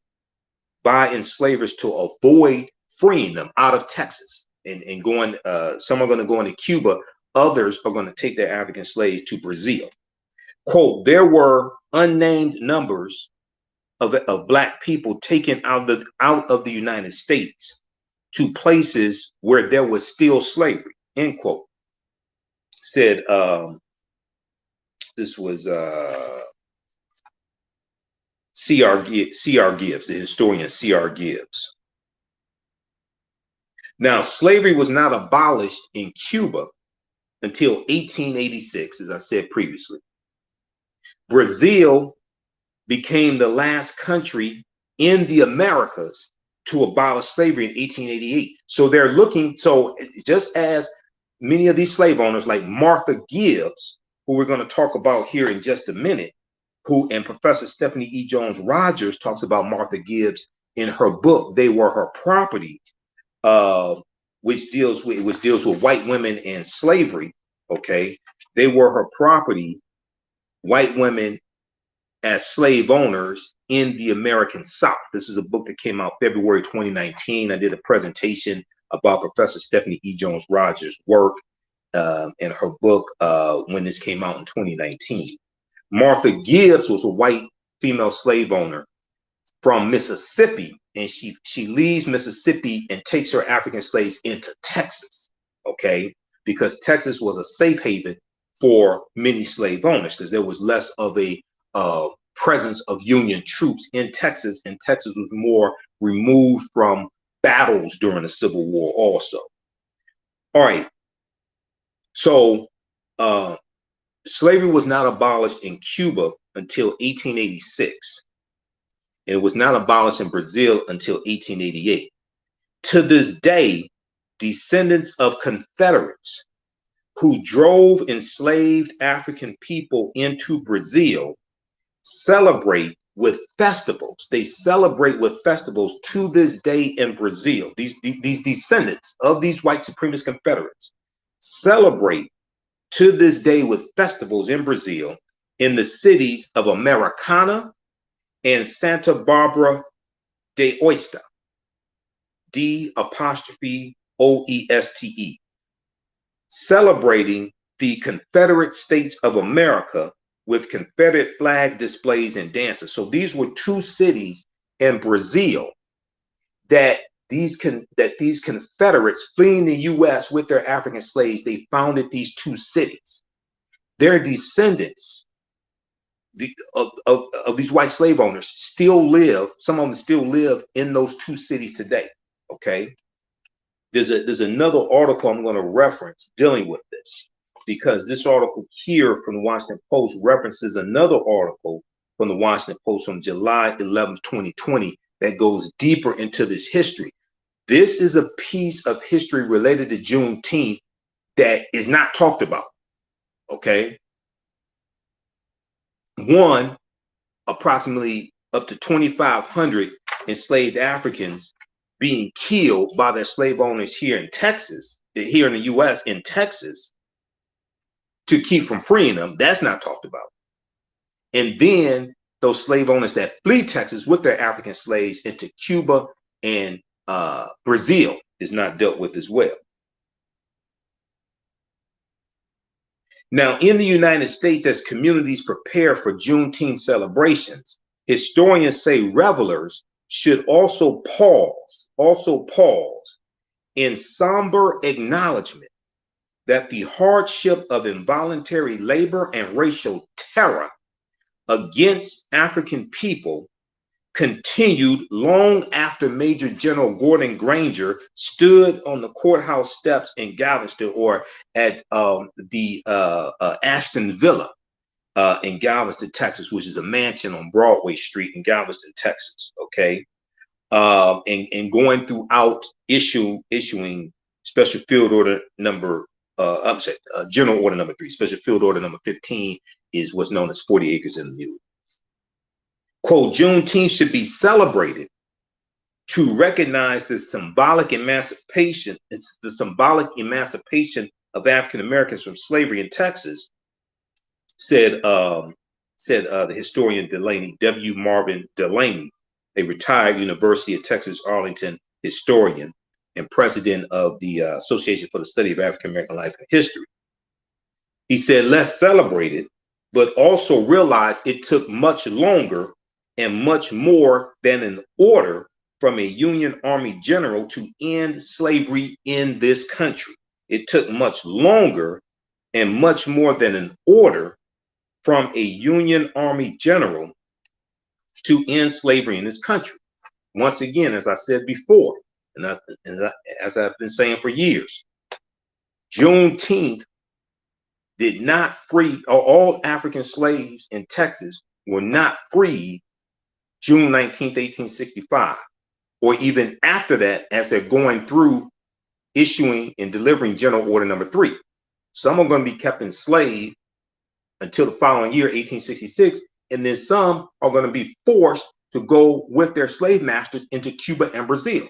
[SPEAKER 1] by enslavers to avoid freeing them out of Texas and going. Some are going to go into Cuba. Others are going to take their African slaves to Brazil. Quote, there were unnamed numbers of Black people taken out of the United States to places where there was still slavery, end quote. Said, this was C.R. Gibbs, the historian C.R. Gibbs. Now, slavery was not abolished in Cuba until 1886, as I said previously. Brazil became the last country in the Americas to abolish slavery in 1888. So they're looking, so just as many of these slave owners like Martha Gibbs, who we're going to talk about here in just a minute, and Professor Stephanie E. Jones Rogers talks about Martha Gibbs in her book, They Were Her Property. uh, which deals with white women and slavery. Okay, they were her property. White women as slave owners in the American South. This is a book that came out February 2019. I did a presentation about Professor Stephanie E. Jones Rogers' work in her book when this came out in 2019. Martha Gibbs was a white female slave owner from Mississippi, and she leaves Mississippi and takes her African slaves into Texas, okay? Because Texas was a safe haven for many slave owners because there was less of a presence of Union troops in Texas, and Texas was more removed from battles during the Civil War also. All right, so slavery was not abolished in Cuba until 1886. And it was not abolished in Brazil until 1888. To this day, descendants of Confederates who drove enslaved African people into Brazil celebrate with festivals. They celebrate with festivals to this day in Brazil. These descendants of these white supremacist Confederates celebrate to this day with festivals in Brazil in the cities of Americana and Santa Barbara de Oeste, D''OESTE, celebrating the Confederate States of America with Confederate flag displays and dances. So these were two cities in Brazil that these Confederates fleeing the U.S. with their African slaves, they founded these two cities. Their descendants of these white slave owners still live, some of them still live in those two cities today, okay? There's another article I'm going to reference dealing with this, because this article here from the Washington Post references another article from the Washington Post from July 11th, 2020 that goes deeper into this history. This is a piece of history related to Juneteenth that is not talked about, okay? One, approximately up to 2,500 enslaved Africans being killed by their slave owners here in Texas, here in the U.S., in Texas, to keep from freeing them. That's not talked about. And then those slave owners that flee Texas with their African slaves into Cuba and Brazil is not dealt with as well. Now, in the United States, as communities prepare for Juneteenth celebrations, historians say revelers should also pause in somber acknowledgement that the hardship of involuntary labor and racial terror against African people continued long after Major General Gordon Granger stood on the courthouse steps in Galveston, or at the Ashton Villa in Galveston, Texas, which is a mansion on Broadway Street in Galveston, Texas. Okay, and going throughout issuing special field order number, general order number 3, special field order number 15 is what's known as 40 acres and a mule. Quote, Juneteenth should be celebrated to recognize the symbolic emancipation of African Americans from slavery in Texas, said the historian Delaney, W. Marvin Delaney, a retired University of Texas Arlington historian and president of the Association for the Study of African American Life and History. He said, let's celebrate it, but also realize it took much longer and much more than an order from a Union Army general to end slavery in this country. It took much longer and much more than an order from a Union Army general to end slavery in this country. Once again, as I said before, as I've been saying for years, Juneteenth did not free, all African slaves in Texas were not freed June 19th, 1865, or even after that, as they're going through issuing and delivering General Order number 3. Some are going to be kept enslaved until the following year, 1866, and then some are going to be forced to go with their slave masters into Cuba and Brazil.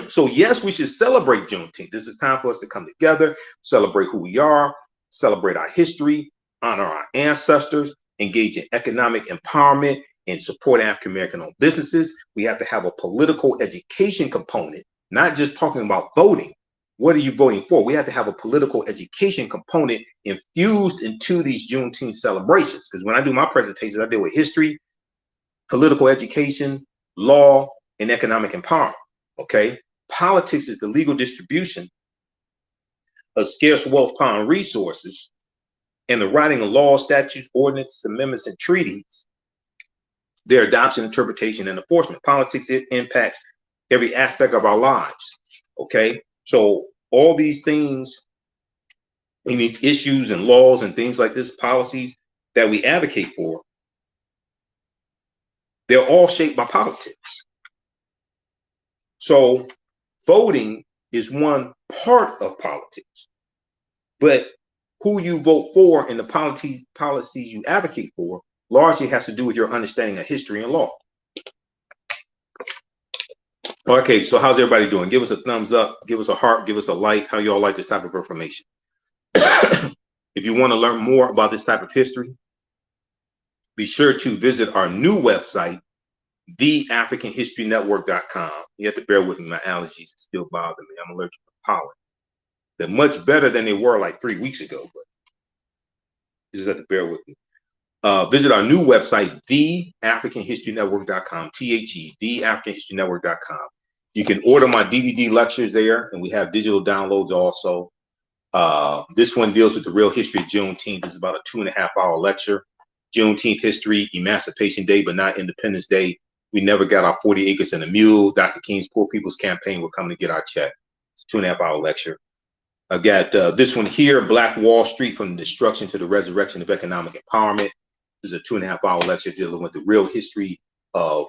[SPEAKER 1] So yes, we should celebrate Juneteenth. This is time for us to come together, celebrate who we are, celebrate our history, honor our ancestors, engage in economic empowerment, and support African American owned businesses. We have to have a political education component, not just talking about voting. What are you voting for? We have to have a political education component infused into these Juneteenth celebrations. Because when I do my presentations, I deal with history, political education, law, and economic empowerment. Okay, politics is the legal distribution of scarce wealth, power, and resources, and the writing of laws, statutes, ordinances, amendments, and treaties, their adoption, interpretation, and enforcement. Politics, it impacts every aspect of our lives. Okay, so all these things and these issues and laws and things like this, policies that we advocate for, they're all shaped by politics. So voting is one part of politics, but who you vote for and the policies you advocate for largely has to do with your understanding of history and law. Okay, so how's everybody doing? Give us a thumbs up, give us a heart, give us a like. How y'all like this type of information? If you want to learn more about this type of history, be sure to visit our new website, TheAHNShow.com. You have to bear with me, my allergies still bother me. I'm allergic to pollen. They're much better than they were like 3 weeks ago, but you just have to bear with me. Visit our new website, TheAHNShow.com, TheAHNShow.com. You can order my DVD lectures there, and we have digital downloads also. This one deals with the real history of Juneteenth. It's about a 2.5-hour lecture. Juneteenth history, Emancipation Day, but not Independence Day. We never got our 40 acres and a mule. Dr. King's Poor People's Campaign. We're coming to get our check. It's a 2.5-hour lecture. I got this one here, Black Wall Street, from the Destruction to the Resurrection of Economic Empowerment. This is a 2.5-hour lecture dealing with the real history of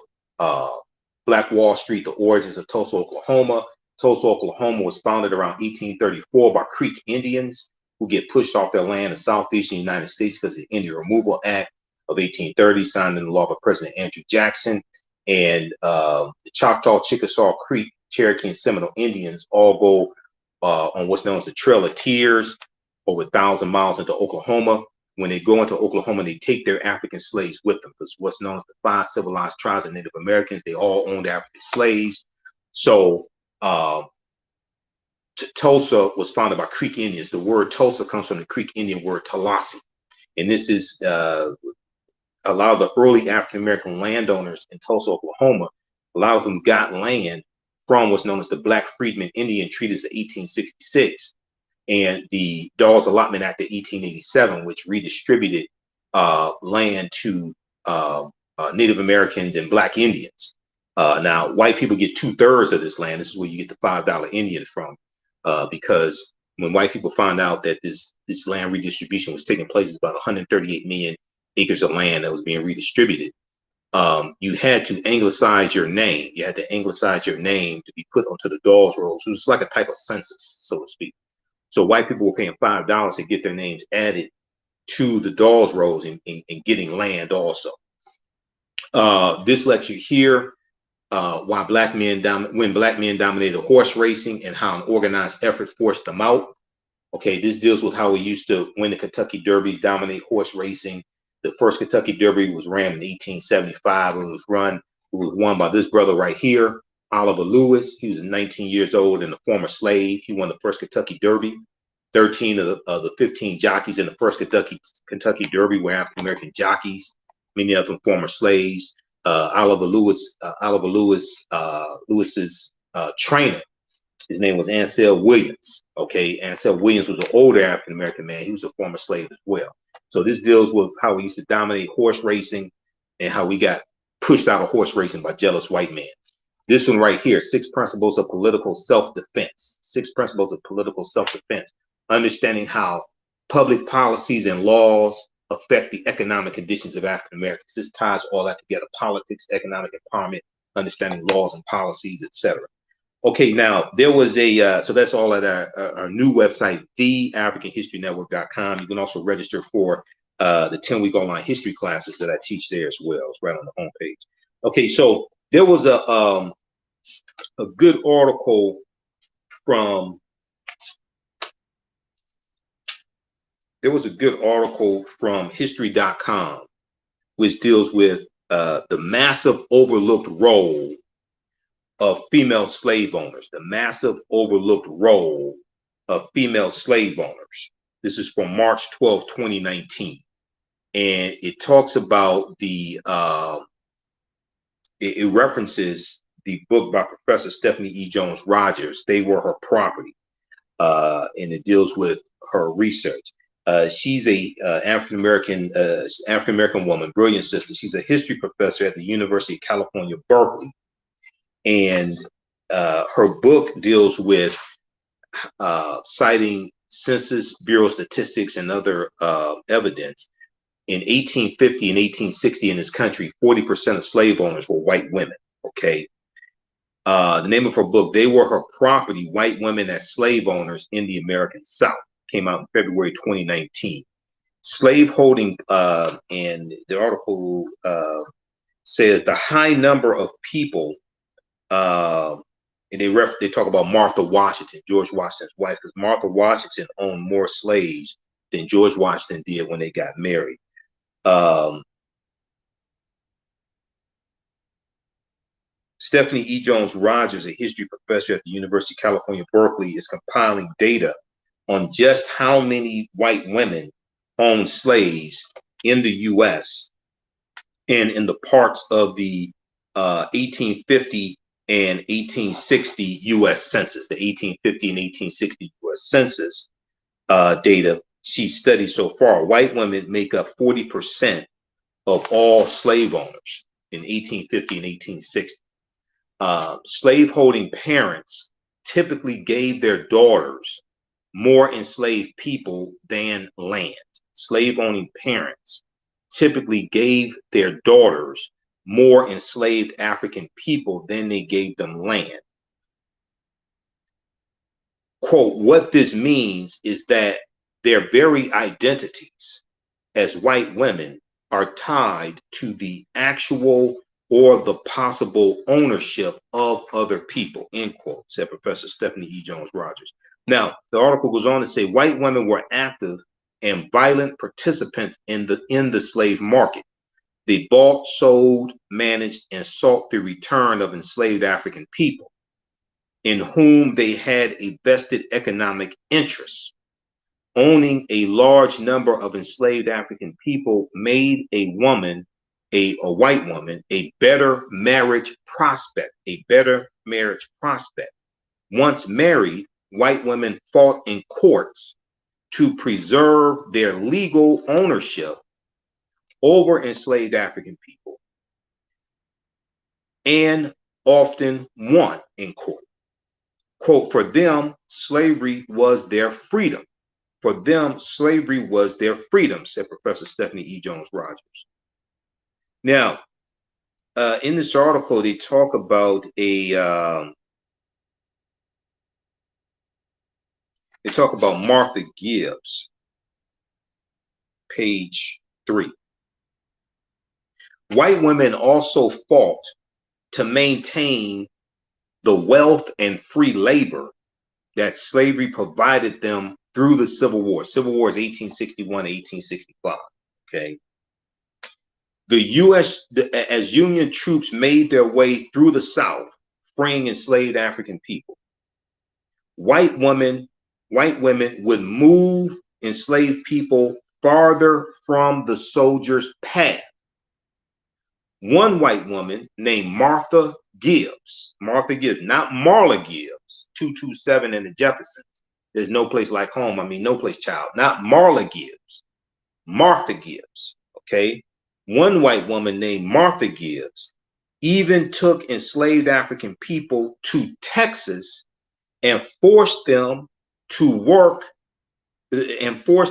[SPEAKER 1] Black Wall Street, the origins of Tulsa, Oklahoma. Tulsa, Oklahoma was founded around 1834 by Creek Indians who get pushed off their land in southeastern United States because of the Indian Removal Act of 1830, signed into law by President Andrew Jackson. And the Choctaw, Chickasaw, Creek, Cherokee, and Seminole Indians all go on what's known as the Trail of Tears, over 1,000 miles into Oklahoma. When they go into Oklahoma, they take their African slaves with them, because what's known as the 5 civilized tribes of Native Americans, they all owned African slaves. So Tulsa was founded by Creek Indians. The word Tulsa comes from the Creek Indian word Tallahassee. And this is a lot of the early African-American landowners in Tulsa, Oklahoma. A lot of them got land from what's known as the Black Freedmen Indian Treaties of 1866 and the Dawes Allotment Act of 1887, which redistributed land to Native Americans and Black Indians. Now, white people get 2/3 of this land. This is where you get the $5 Indian from, because when white people found out that this land redistribution was taking place, it's about 138 million acres of land that was being redistributed. You had to anglicize your name. You had to anglicize your name to be put onto the Dawes rolls. It was like a type of census, so to speak. So white people were paying $5 to get their names added to the Dawes rolls and getting land also. This lecture here, when black men dominated horse racing and how an organized effort forced them out. Okay, this deals with how we used to win the Kentucky Derbies, dominate horse racing. The first Kentucky Derby was ran in 1875. It was won by this brother right here, Oliver Lewis. He was 19 years old and a former slave. He won the first Kentucky Derby. 13 of the 15 jockeys in the first Kentucky Derby were African American jockeys, many of them former slaves. Oliver Lewis's trainer, his name was Ansel Williams. Okay, Ansel Williams was an older African American man. He was a former slave as well. So this deals with how we used to dominate horse racing and how we got pushed out of horse racing by jealous white men. This one right here, 6 principles of political self-defense. 6 principles of political self-defense. Understanding how public policies and laws affect the economic conditions of African Americans. This ties all that together: politics, economic empowerment, understanding laws and policies, etc. Okay, now there was so that's all at our new website, TheAHNShow.com. You can also register for the 10-week online history classes that I teach there as well. It's right on the homepage. Okay, so there was a a good article from, there was a good article from history.com, which deals with the massive overlooked role of female slave owners, the massive overlooked role of female slave owners. This is from March 12, 2019. And it talks about it references the book by Professor Stephanie E. Jones Rogers, They Were Her Property. And it deals with her research. She's a African-American woman, brilliant sister. She's a history professor at the University of California, Berkeley. And her book deals with citing Census Bureau statistics and other evidence. In 1850 and 1860 in this country, 40% of slave owners were white women. Okay. The name of her book, They Were Her Property, White Women as Slave Owners in the American South, came out in February 2019. Slaveholding, and the article says the high number of people, and they talk about Martha Washington, George Washington's wife, because Martha Washington owned more slaves than George Washington did when they got married. Stephanie E. Jones Rogers, a history professor at the University of California, Berkeley, is compiling data on just how many white women owned slaves in the U.S. and in the parts of the 1850 and 1860 U.S. Census, the 1850 and 1860 U.S. Census data she studied so far. White women make up 40% of all slave owners in 1850 and 1860. Slaveholding parents typically gave their daughters more enslaved people than land. Slave owning parents typically gave their daughters more enslaved African people than they gave them land. Quote, what this means is that their very identities as white women are tied to the actual or the possible ownership of other people, end quote, said Professor Stephanie E. Jones Rogers. Now, the article goes on to say white women were active and violent participants in the slave market. They bought, sold, managed, and sought the return of enslaved African people in whom they had a vested economic interest. Owning a large number of enslaved African people made a woman, a white woman, a better marriage prospect, a better marriage prospect. Once married, white women fought in courts to preserve their legal ownership over enslaved African people and often won in court. Quote, for them, slavery was their freedom. For them, slavery was their freedom, said Professor Stephanie E. Jones Rogers. Now, in this article, they talk about Martha Gibbs, page 3. White women also fought to maintain the wealth and free labor that slavery provided them through the Civil War. Civil War is 1861 to 1865. Okay. The U.S., as Union troops made their way through the South, freeing enslaved African people, white women would move enslaved people farther from the soldiers' path. One white woman named Martha Gibbs, not Marla Gibbs, 227 and the Jeffersons. There's no place like home. I mean, no place, child. Not Marla Gibbs, Martha Gibbs. Okay. One white woman named Martha Gibbs even took enslaved African people to Texas and forced them to work for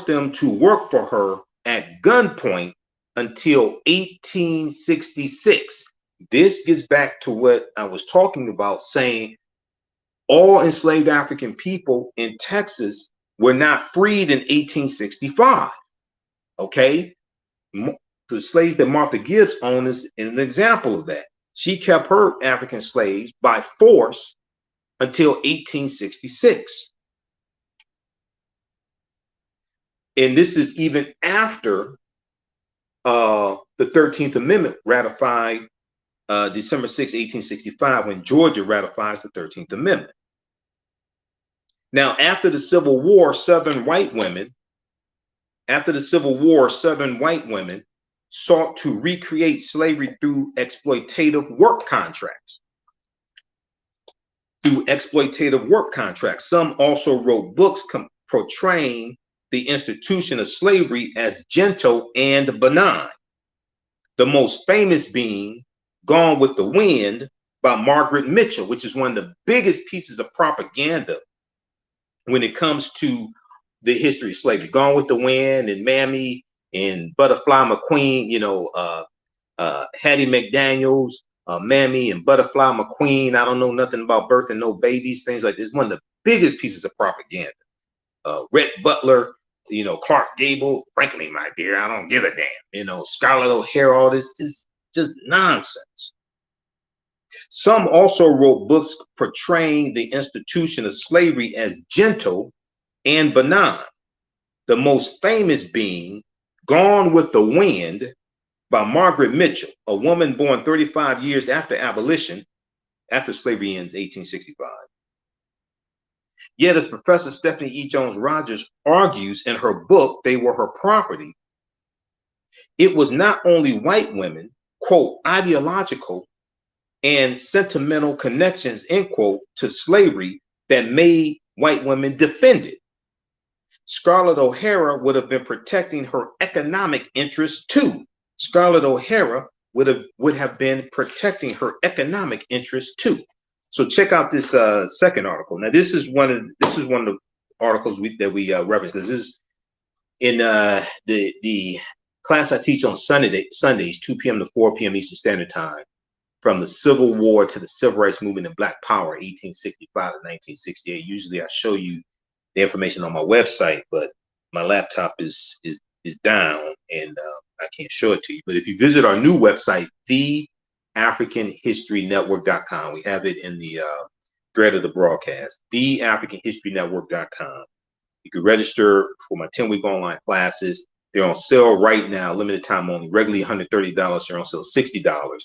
[SPEAKER 1] her at gunpoint until 1866. This gets back to what I was talking about, saying all enslaved African people in Texas were not freed in 1865. Okay, the slaves that Martha Gibbs owned is an example of that. She kept her African slaves by force until 1866. And this is even after the 13th Amendment ratified December 6, 1865, when Georgia ratifies the 13th Amendment. Now, after the Civil War, Southern white women sought to recreate slavery through exploitative work contracts. Some also wrote books portraying the institution of slavery as gentle and benign. The most famous being Gone with the Wind by Margaret Mitchell, which is one of the biggest pieces of propaganda when it comes to the history of slavery. Gone with the Wind and Mammy and Butterfly McQueen, Hattie McDaniels, Mammy and Butterfly McQueen. I don't know nothing about birthing no babies, things like this. One of the biggest pieces of propaganda. Rhett Butler, Clark Gable, frankly, my dear, I don't give a damn. Scarlett O'Hara, all this just nonsense. Some also wrote books portraying the institution of slavery as gentle and benign. The most famous being Gone with the Wind by Margaret Mitchell, a woman born 35 years after abolition, after slavery ends 1865. Yet, as Professor Stephanie E. Jones Rogers argues in her book, They Were Her Property, it was not only white women, quote, ideological and sentimental connections, end quote, to slavery that made white women defend it. Scarlett O'Hara would have been protecting her economic interests too. would have been protecting her economic interests too. So check out this second article. Now this is one of the articles that we reference, because this is in the class I teach on Sundays, 2 p.m. to 4 p.m. Eastern Standard Time, from the Civil War to the Civil Rights Movement and Black Power, 1865 to 1968. Usually I show you the information on my website, but my laptop is down and I can't show it to you. But if you visit our new website, TheAHNHistoryNetwork.com, we have it in the thread of the broadcast, TheAHNHistoryNetwork.com. You can register for my 10-week online classes. They're on sale right now, limited time only. Regularly $130, they're on sale $60.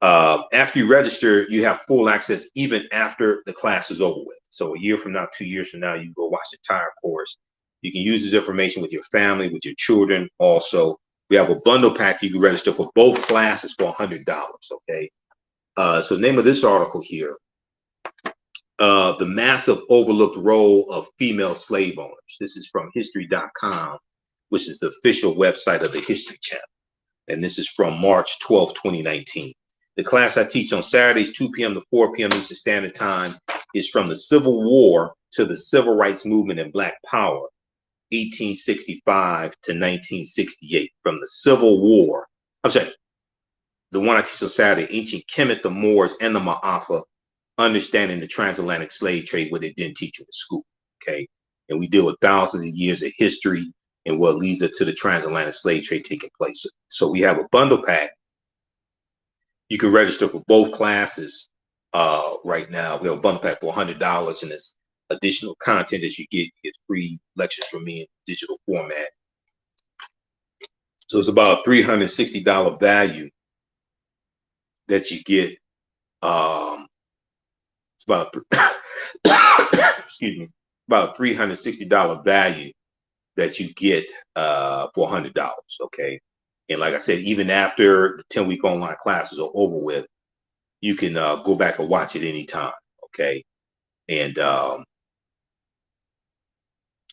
[SPEAKER 1] After you register, you have full access even after the class is over with. So a year from now, 2 years from now, you can go watch the entire course. You can use this information with your family, with your children. Also, we have a bundle pack you can register for both classes for $100. Okay. So the name of this article here, the massive overlooked role of female slave owners. This is from history.com, which is the official website of the History Channel. And this is from March 12, 2019. The class I teach on Saturdays, 2 p.m. to 4 p.m. Eastern Standard Time, is from the Civil War to the Civil Rights Movement and Black Power, 1865 to 1968. From the Civil War, I'm sorry, the one I teach on Saturday, Ancient Kemet, the Moors, and the Ma'afa, Understanding the Transatlantic Slave Trade, what they didn't teach you in school, okay? And we deal with thousands of years of history and what leads up to the transatlantic slave trade taking place. So we have a bundle pack. You can register for both classes right now. We have a bundle pack for $100, and there's additional content that you get. You get free lectures from me in digital format. So it's about a $360 value that you get. It's about excuse me, about a $360 value that you get for $100. Okay. And like I said, even after the 10-week online classes are over with, you can go back and watch it anytime. Okay. And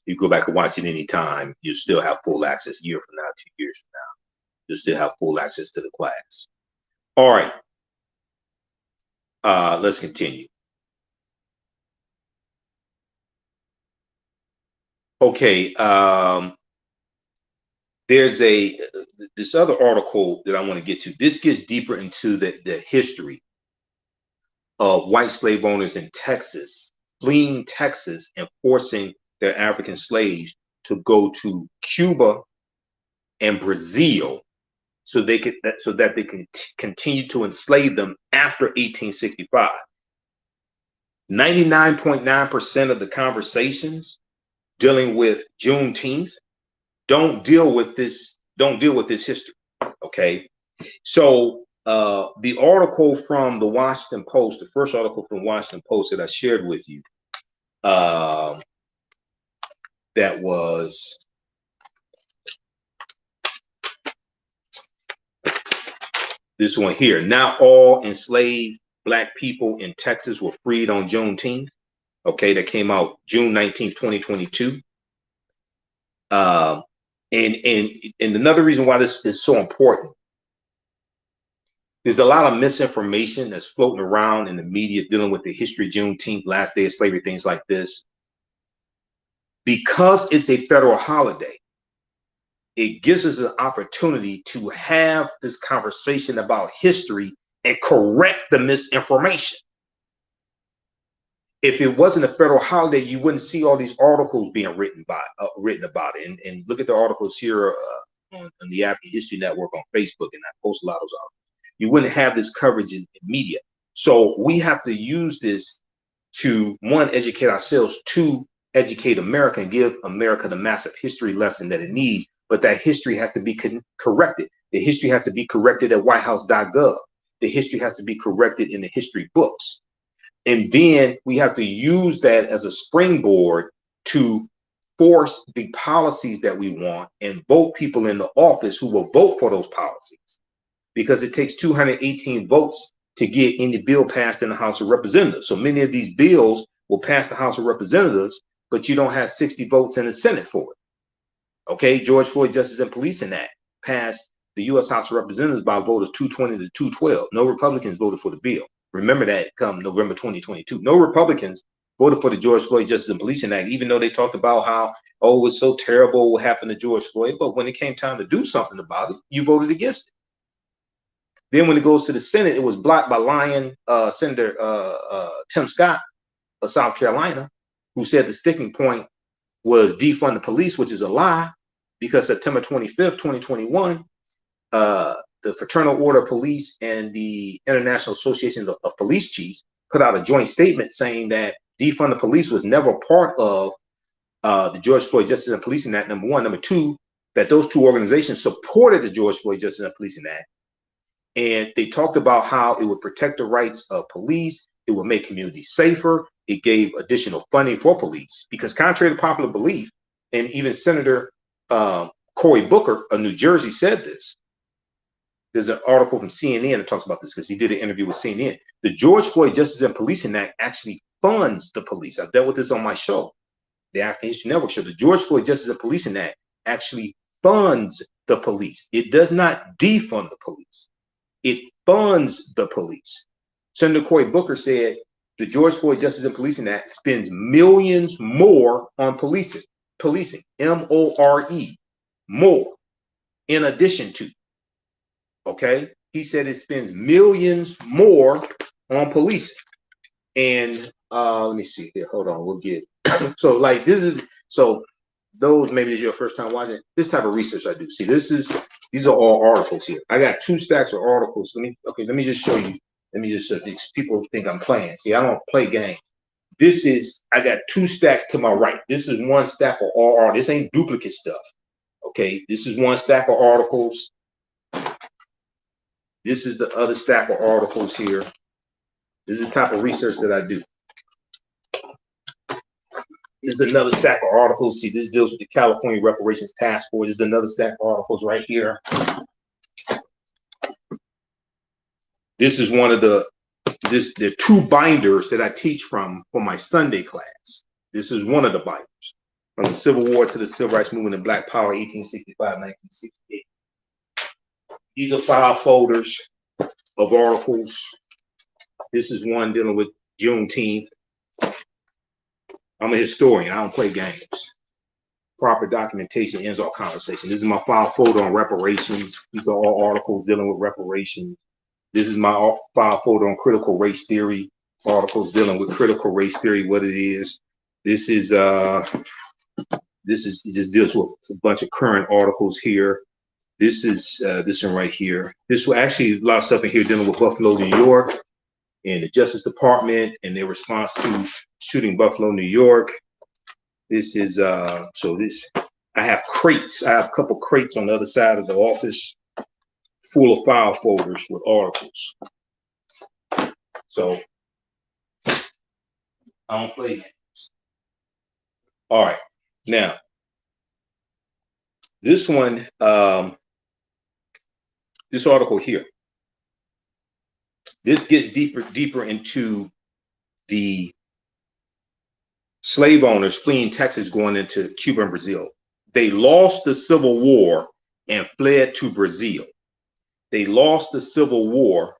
[SPEAKER 1] you go back and watch it anytime. You still have full access. A year from now, 2 years from now, you'll still have full access to the class. All right. Let's continue. Okay. There's this other article that I want to get to. This gets deeper into the history of white slave owners in Texas, fleeing Texas and forcing their African slaves to go to Cuba and Brazil so that they can continue to enslave them after 1865. 99.9% of the conversations dealing with Juneteenth don't deal with this history. Okay, so the article from the Washington Post, the first article from Washington Post that I shared with you, that was this one here. Not all enslaved Black people in Texas were freed on Juneteenth. Okay, that came out June 19th, 2022. And another reason why this is so important, there's a lot of misinformation that's floating around in the media dealing with the history of Juneteenth, last day of slavery, things like this. Because it's a federal holiday, it gives us an opportunity to have this conversation about history and correct the misinformation. If it wasn't a federal holiday, you wouldn't see all these articles being written about it. And look at the articles here on the African History Network on Facebook, and I post a lot of those articles. You wouldn't have this coverage in media. So we have to use this to, one, educate ourselves, two, educate America and give America the massive history lesson that it needs. But that history has to be corrected. The history has to be corrected at whitehouse.gov. The history has to be corrected in the history books. And then we have to use that as a springboard to force the policies that we want and vote people in the office who will vote for those policies. Because it takes 218 votes to get any bill passed in the House of Representatives. So many of these bills will pass the House of Representatives, but you don't have 60 votes in the Senate for it. Okay, George Floyd Justice and Policing Act passed the U.S. House of Representatives by a vote of 220 to 212. No Republicans voted for the bill. Remember that come November 2022. No Republicans voted for the George Floyd Justice and Policing Act, even though they talked about how, oh, it was so terrible what happened to George Floyd. But when it came time to do something about it, you voted against it. Then when it goes to the Senate, it was blocked by Senator Tim Scott of South Carolina, who said the sticking point was defund the police, which is a lie, because September 25th, 2021, the Fraternal Order of Police and the International Association of Police Chiefs put out a joint statement saying that defund the police was never part of the George Floyd Justice and Policing Act, number one. Number two, that those two organizations supported the George Floyd Justice and Policing Act. And they talked about how it would protect the rights of police. It would make communities safer. It gave additional funding for police, because contrary to popular belief, and even Senator Cory Booker of New Jersey said this. There's an article from CNN that talks about this because he did an interview with CNN. The George Floyd Justice and Policing Act actually funds the police. I've dealt with this on my show, the African History Network show. The George Floyd Justice and Policing Act actually funds the police. It does not defund the police. It funds the police. Senator Cory Booker said the George Floyd Justice and Policing Act spends millions more on policing, M-O-R-E, more, in addition to. Okay, he said it spends millions more on policing. And let me see here. Hold on, we'll get so like this is so those maybe this is your first time watching this type of research I do. See, these are all articles here. I got 2 stacks of articles. Let me just show you. Let me just these people think I'm playing. See, I don't play games. I got 2 stacks to my right. This is 1 stack of all articles. This ain't duplicate stuff. Okay, this is 1 stack of articles. This is the other stack of articles here. This is the type of research that I do. This is another stack of articles. See, this deals with the California Reparations Task Force. This is another stack of articles right here. This is one of the 2 binders that I teach from for my Sunday class. This is one of the binders. From the Civil War to the Civil Rights Movement and Black Power, 1865-1968. These are file folders of articles. This is one dealing with Juneteenth. I'm a historian. I don't play games. Proper documentation ends all conversation. This is my file folder on reparations. These are all articles dealing with reparations. This is my file folder on critical race theory. Articles dealing with critical race theory, what it is. This just deals with a bunch of current articles here. This is this one right here. This was actually a lot of stuff in here dealing with Buffalo, New York, and the Justice Department and their response to shooting Buffalo, New York. This is so this I have crates. I have a couple crates on the other side of the office full of file folders with articles. So I don't play games. All right. Now, this one, this article here, this gets deeper into the slave owners fleeing Texas going into Cuba and Brazil. They lost the Civil War and fled to Brazil. They lost the Civil War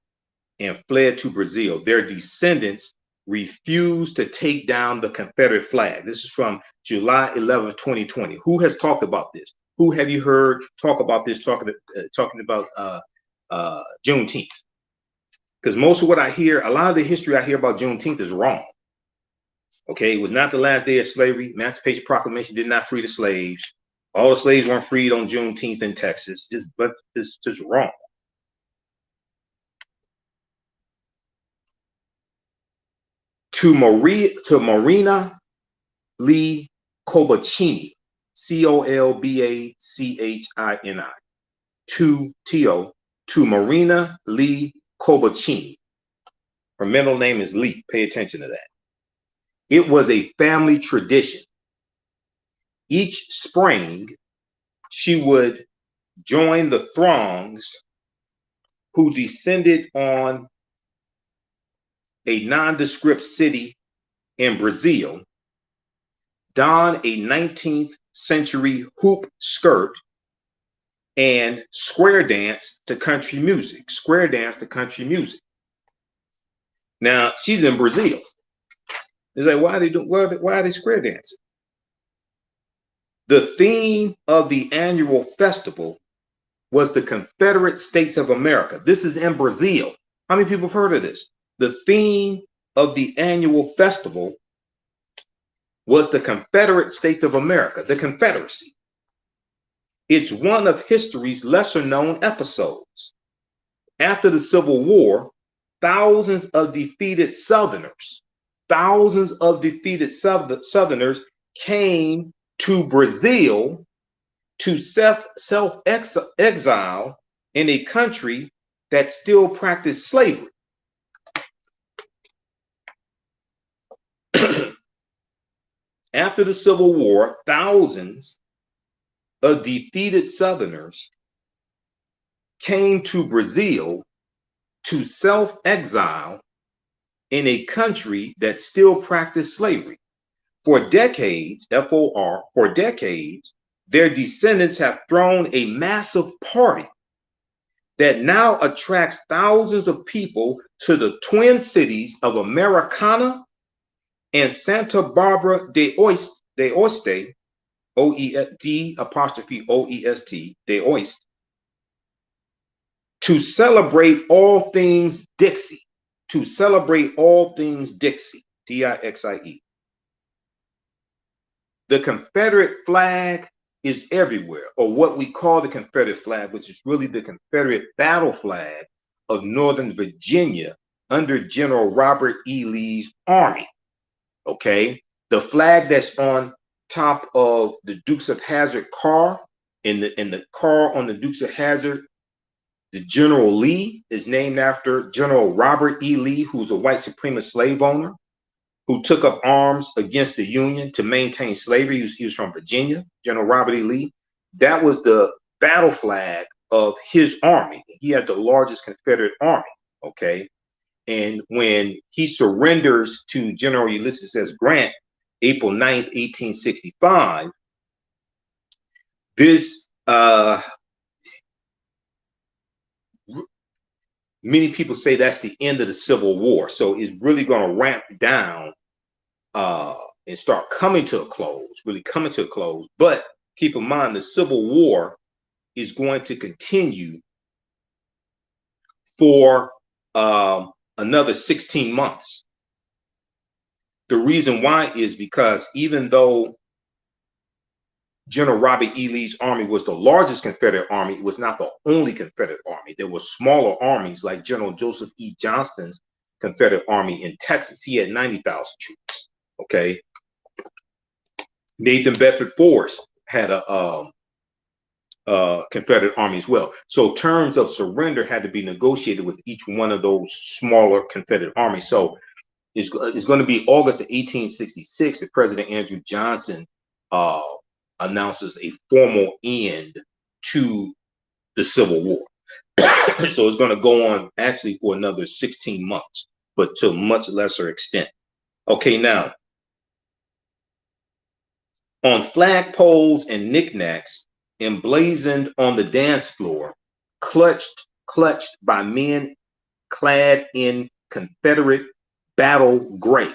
[SPEAKER 1] and fled to Brazil. Their descendants refused to take down the Confederate flag. This is from July 11th, 2020. Who has talked about this? Who have you heard talk about this, talking about Juneteenth? Because most of what I hear, a lot of the history I hear about Juneteenth is wrong. Okay, it was not the last day of slavery. Emancipation Proclamation did not free the slaves. All the slaves weren't freed on Juneteenth in Texas. Just wrong. To Marina Lee Colbachini, Colbachini, to Marina Lee Colbachini. Her middle name is Lee. Pay attention to that. It was a family tradition. Each spring, she would join the throngs who descended on a nondescript city in Brazil, don a 19th century hoop skirt, and square dance to country music. Square dance to country music. Now, she's in Brazil. It's like, why are they square dancing? The theme of the annual festival was the Confederate States of America. This is in Brazil. How many people have heard of this? The theme of the annual festival was the Confederate States of America, the Confederacy. It's one of history's lesser known episodes. After the Civil War, thousands of defeated Southerners came to Brazil to self-exile in a country that still practiced slavery. After the Civil War, thousands of defeated Southerners came to Brazil to self-exile in a country that still practiced slavery. For decades, FOR, for decades, their descendants have thrown a massive party that now attracts thousands of people to the twin cities of Americana and Santa Barbara de Oeste, O-E-D apostrophe O-E-S-T, de Oeste, to celebrate all things Dixie, D-I-X-I-E. The Confederate flag is everywhere, or what we call the Confederate flag, which is really the Confederate battle flag of Northern Virginia under General Robert E. Lee's army. Okay, the flag that's on top of the Dukes of Hazzard car, in the car on the Dukes of Hazzard, the General Lee is named after General Robert E. Lee, who's a white supremacist slave owner who took up arms against the Union to maintain slavery. He was from Virginia, General Robert E. Lee. That was the battle flag of his army. He had the largest Confederate army, okay? And when he surrenders to General Ulysses S. Grant, April 9th, 1865, this, many people say that's the end of the Civil War. So it's really going to ramp down and start coming to a close, really coming to a close. But keep in mind, the Civil War is going to continue for another 16 months. The reason why is because even though General Robert E. Lee's army was the largest Confederate army. It was not the only Confederate army. There were smaller armies like General Joseph E. Johnston's Confederate army in Texas. He had 90,000 troops. Okay. Nathan Bedford Forrest had a Confederate army as well. So terms of surrender had to be negotiated with each one of those smaller Confederate armies. So it's going to be August of 1866 that President Andrew Johnson announces a formal end to the Civil War. So it's going to go on actually for another 16 months, but to a much lesser extent. Okay, now on flagpoles and knickknacks emblazoned on the dance floor, clutched by men clad in Confederate battle gray,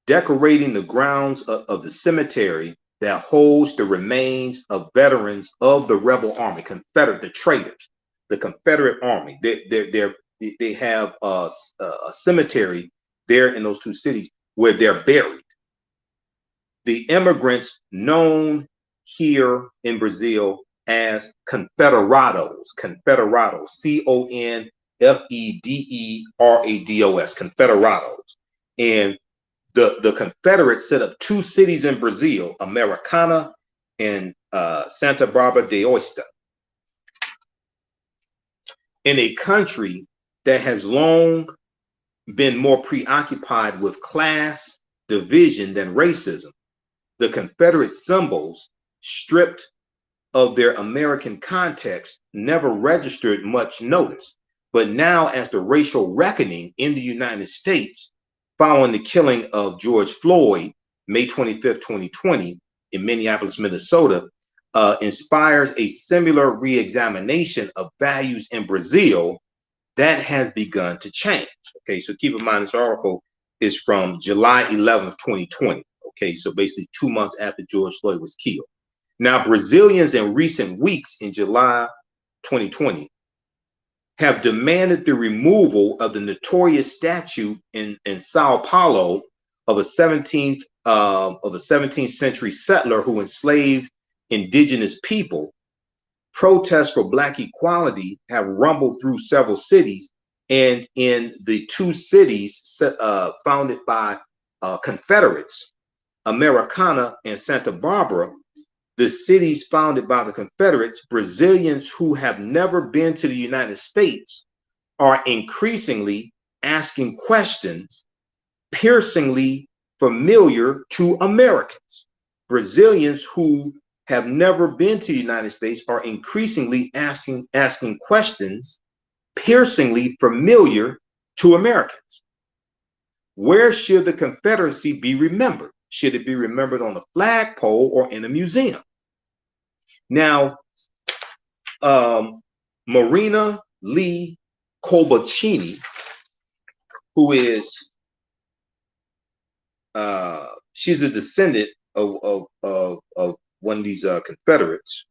[SPEAKER 1] decorating the grounds of the cemetery that holds the remains of veterans of the rebel army, the traitors, the Confederate army. They have a cemetery there in those two cities where they're buried. The immigrants known here in Brazil as Confederados, Confederados, Confederados. And the Confederates set up two cities in Brazil, Americana and Santa Barbara de Oeste, in a country that has long been more preoccupied with class division than racism. The Confederate symbols, stripped of their American context, never registered much notice. But now, as the racial reckoning in the United States following the killing of George Floyd, May 25th, 2020, in Minneapolis, Minnesota, inspires a similar re-examination of values in Brazil, that has begun to change. Okay, so keep in mind this article is from July 11th, 2020. Okay, so basically 2 months after George Floyd was killed. Now, Brazilians in recent weeks in July 2020 have demanded the removal of the notorious statue in Sao Paulo of a 17th century settler who enslaved indigenous people. Protests for Black equality have rumbled through several cities, and in the two cities founded by Confederates, Americana and Santa Barbara, the cities founded by the Confederates, Brazilians who have never been to the United States are increasingly asking questions piercingly familiar to Americans. Brazilians who have never been to the United States are increasingly asking questions piercingly familiar to Americans. Where should the Confederacy be remembered? Should it be remembered on a flagpole or in a museum? Now, Marina Lee Colbacini, who is she's a descendant of one of these Confederates.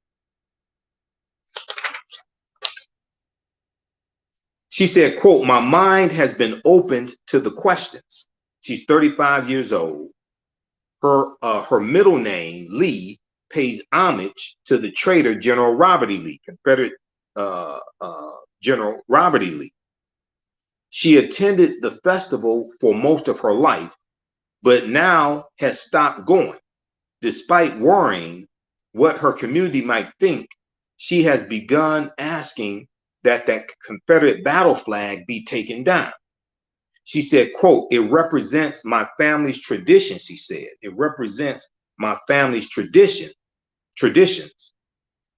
[SPEAKER 1] She said, quote, "My mind has been opened to the questions." She's 35 years old. Her middle name, Lee, pays homage to the traitor General Robert E. Lee, Confederate General Robert E. Lee. She attended the festival for most of her life, but now has stopped going. Despite worrying what her community might think, she has begun asking that Confederate battle flag be taken down. She said, quote, "It represents my family's tradition," she said. "It represents my family's traditions.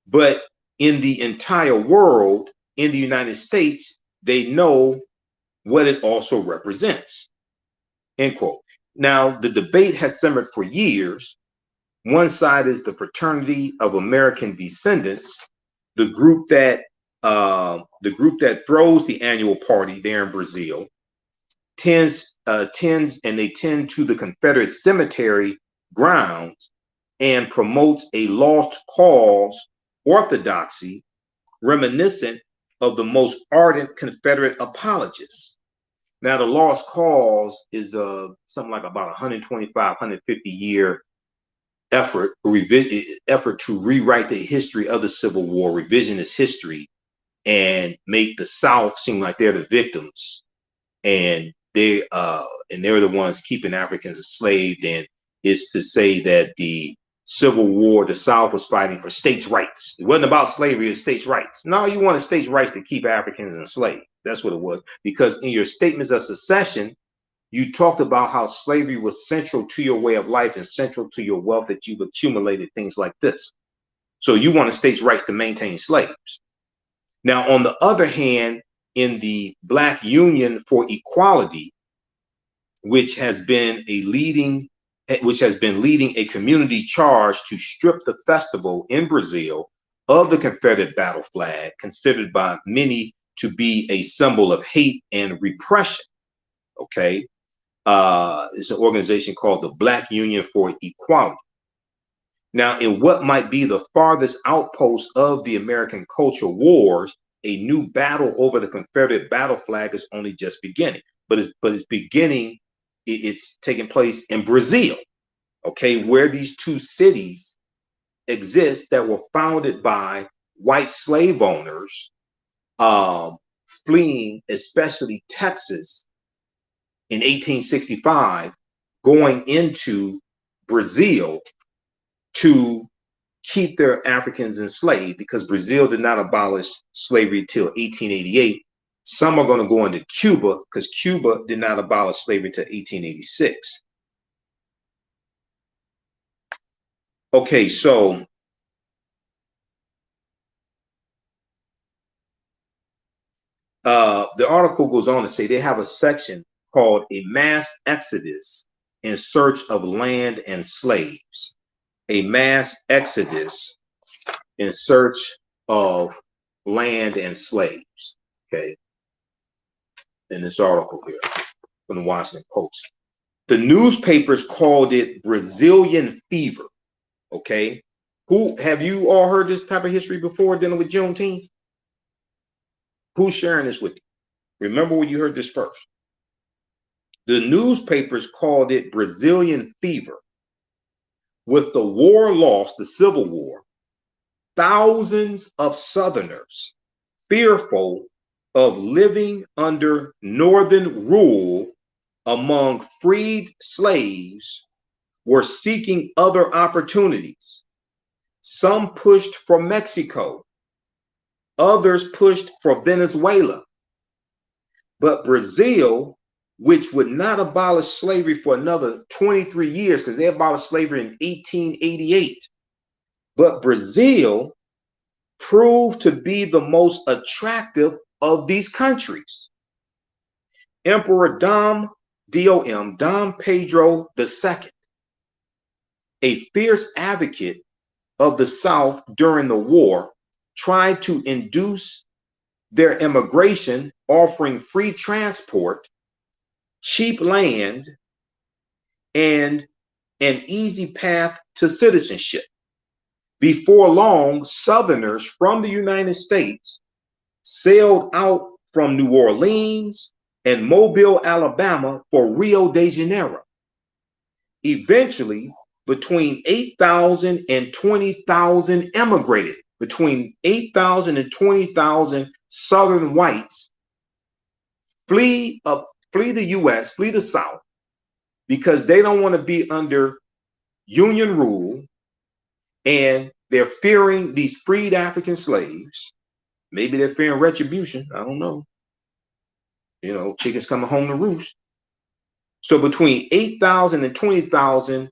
[SPEAKER 1] But in the entire world, in the United States, they know what it also represents," end quote. Now, the debate has simmered for years. One side is the Fraternity of American Descendants, the group that throws the annual party there in Brazil, tends to the Confederate cemetery grounds and promotes a lost cause orthodoxy reminiscent of the most ardent Confederate apologists. Now, the lost cause is something like about 125, 150 year effort to rewrite the history of the Civil War, revisionist history, and make the South seem like they're the victims, and they're the ones keeping Africans enslaved, and is to say that the Civil War, the South was fighting for states' rights. It wasn't about slavery, it's states' rights. No, you wanted states' rights to keep Africans enslaved. That's what it was. Because in your statements of secession, you talked about how slavery was central to your way of life and central to your wealth that you've accumulated, things like this. So you wanted states' rights to maintain slaves. Now, on the other hand, in the Black Union for Equality, which has been leading a community charge to strip the festival in Brazil of the Confederate battle flag, considered by many to be a symbol of hate and repression. Okay, it's an organization called the Black Union for Equality. Now, in what might be the farthest outpost of the American culture wars, a new battle over the Confederate battle flag is only just beginning. But it's beginning. It's taking place in Brazil, okay, where these two cities exist that were founded by white slave owners fleeing, especially Texas, in 1865, going into Brazil to keep their Africans enslaved, because Brazil did not abolish slavery till 1888. Some are going to go into Cuba because Cuba did not abolish slavery till 1886. Okay, so the article goes on to say they have a section called "A Mass Exodus in Search of Land and Slaves." A mass exodus in search of land and slaves. Okay, in this article here from the Washington Post, the newspapers called it Brazilian fever. Okay, who have you all heard this type of history before dealing with Juneteenth? Who's sharing this with you? Remember when you heard this first? The newspapers called it Brazilian fever. With the war lost, the Civil War, thousands of Southerners, fearful of living under Northern rule among freed slaves, were seeking other opportunities. Some pushed for Mexico, others pushed for Venezuela. But Brazil, which would not abolish slavery for another 23 years, because they abolished slavery in 1888, but Brazil proved to be the most attractive of these countries. Emperor Dom Pedro II, a fierce advocate of the South during the war, tried to induce their immigration, offering free transport, cheap land, and an easy path to citizenship. Before long, Southerners from the United States sailed out from New Orleans and Mobile, Alabama for Rio de Janeiro. Eventually, between 8,000 and 20,000 emigrated. Between 8,000 and 20,000 Southern whites flee the U.S., flee the South, because they don't want to be under Union rule, and they're fearing these freed African slaves. Maybe they're fearing retribution. I don't know. You know, chickens coming home to roost. So between 8,000 and 20,000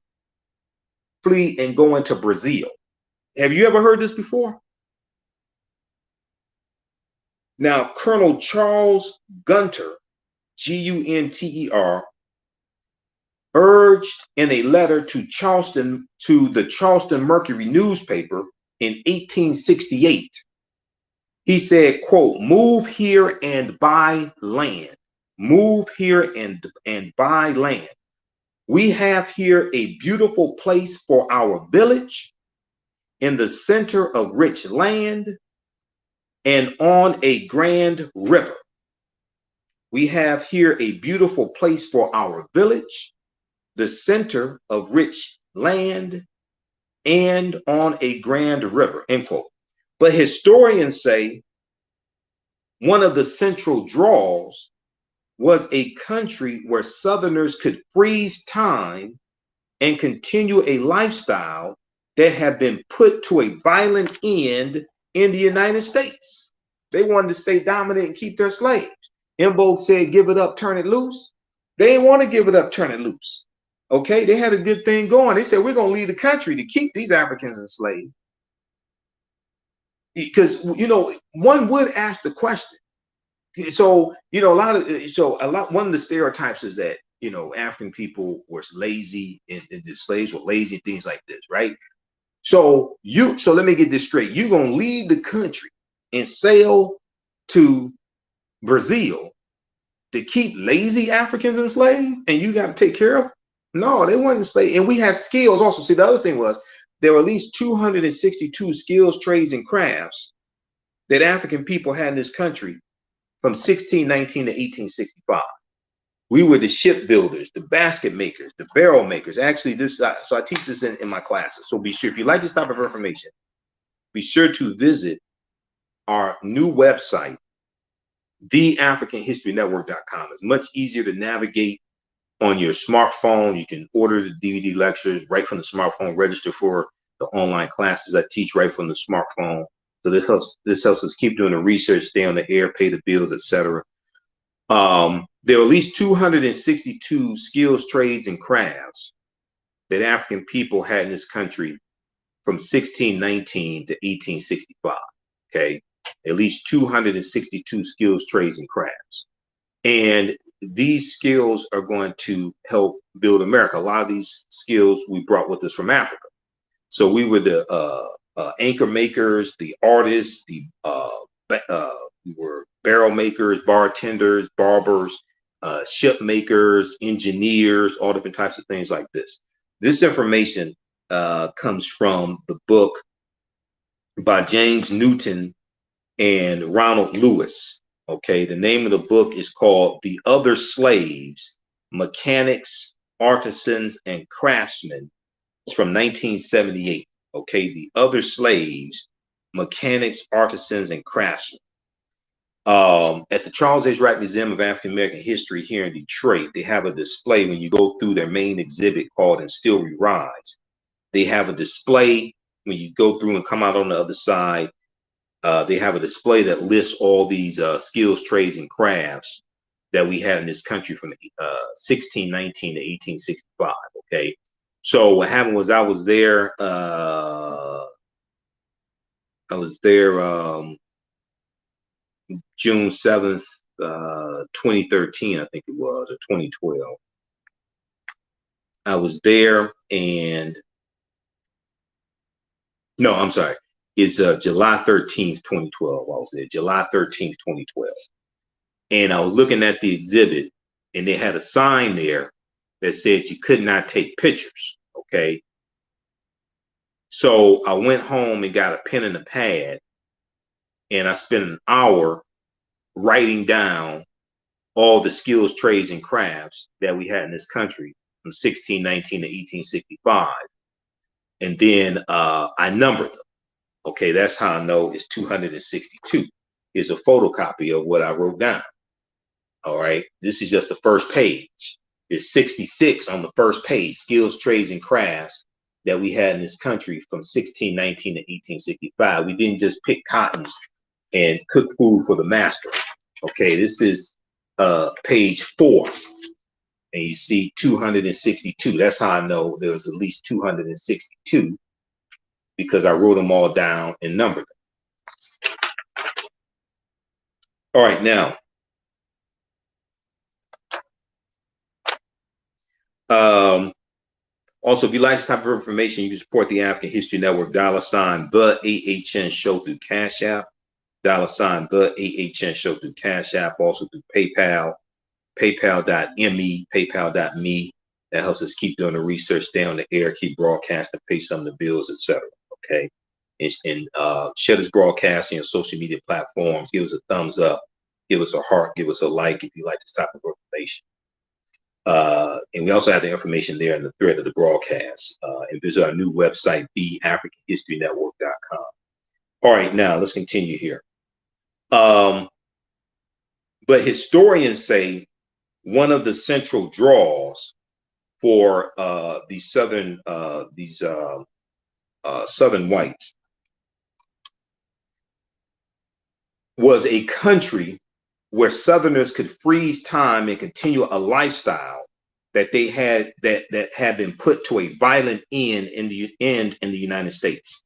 [SPEAKER 1] flee and go into Brazil. Have you ever heard this before? Now, Colonel Charles Gunter, Gunter, urged in a letter to the Charleston Mercury newspaper in 1868. He said, quote, "Move here and buy land. Move here and buy land. We have here a beautiful place for our village in the center of rich land and on a grand river. We have here a beautiful place for our village, the center of rich land and on a grand river, end quote. But historians say one of the central draws was a country where Southerners could freeze time and continue a lifestyle that had been put to a violent end in the United States. They wanted to stay dominant and keep their slaves. En Vogue said, give it up, turn it loose. They didn't want to give it up, turn it loose. Okay, they had a good thing going. They said, we're going to leave the country to keep these Africans enslaved. Because, you know, one would ask the question. So, you know, one of the stereotypes is that, you know, African people were lazy and the slaves were lazy and things like this, right? So let me get this straight. You're going to leave the country and sail to Brazil to keep lazy Africans enslaved, and you got to take care of them? No, they weren't enslaved. And we had skills also. See, the other thing was there were at least 262 skills, trades, and crafts that African people had in this country from 1619 to 1865. We were the shipbuilders, the basket makers, the barrel makers. Actually, so I teach this in my classes. So be sure, if you like this type of information, be sure to visit our new website, TheAfricanHistoryNetwork.com. It's much easier to navigate on your smartphone. You can order the DVD lectures right from the smartphone, register for the online classes I teach right from the smartphone. So this helps us keep doing the research, stay on the air, pay the bills, etc. There are at least 262 skills, trades, and crafts that African people had in this country from 1619 to 1865. Okay, at least 262 skills, trades, and crafts. And these skills are going to help build America. A lot of these skills we brought with us from Africa. So we were the anchor makers, the artists, we were barrel makers, bartenders, barbers, ship makers, engineers, all different types of things like this. This information comes from the book by James Newton and Ronald Lewis. Okay, the name of the book is called The Other Slaves, Mechanics, Artisans, and Craftsmen. It's from 1978. Okay, The Other Slaves, Mechanics, Artisans, and Craftsmen. At the Charles H. Wright Museum of African American History here in Detroit, they have a display when you go through their main exhibit called And Still We Rise. They have a display when you go through and come out on the other side. They have a display that lists all these skills, trades, and crafts that we had in this country from 1619 to 1865. Okay, so what happened was I was there June 7th, 2013, I think it was, or 2012. I was there, and no, I'm sorry. It's July 13th, 2012. I was there, July 13th, 2012. And I was looking at the exhibit, and they had a sign there that said you could not take pictures. Okay. So I went home and got a pen and a pad, and I spent an hour writing down all the skills, trades, and crafts that we had in this country from 1619 to 1865. And then I numbered them. Okay, that's how I know it's 262. Here's a photocopy of what I wrote down. All right, this is just the first page. It's 66 on the first page, skills, trades, and crafts that we had in this country from 1619 to 1865. We didn't just pick cotton and cook food for the master. Okay, this is page 4, and you see 262. That's how I know there was at least 262, because I wrote them all down and numbered them. All right, now, also, if you like this type of information, you can support the African History Network, $ the AHN Show through Cash App, $ the AHN Show through Cash App, also through PayPal, paypal.me, paypal.me. That helps us keep doing the research, stay on the air, keep broadcasting, pay some of the bills, etc. Okay, and share this broadcast on your social media platforms. Give us a thumbs up, give us a heart, give us a like if you like this type of information. And we also have the information there in the thread of the broadcast. And visit our new website, TheAfricanHistoryNetwork.com. All right, now let's continue here. But historians say one of the central draws for these southern whites was a country where Southerners could freeze time and continue a lifestyle that they had that had been put to a violent end in the United States.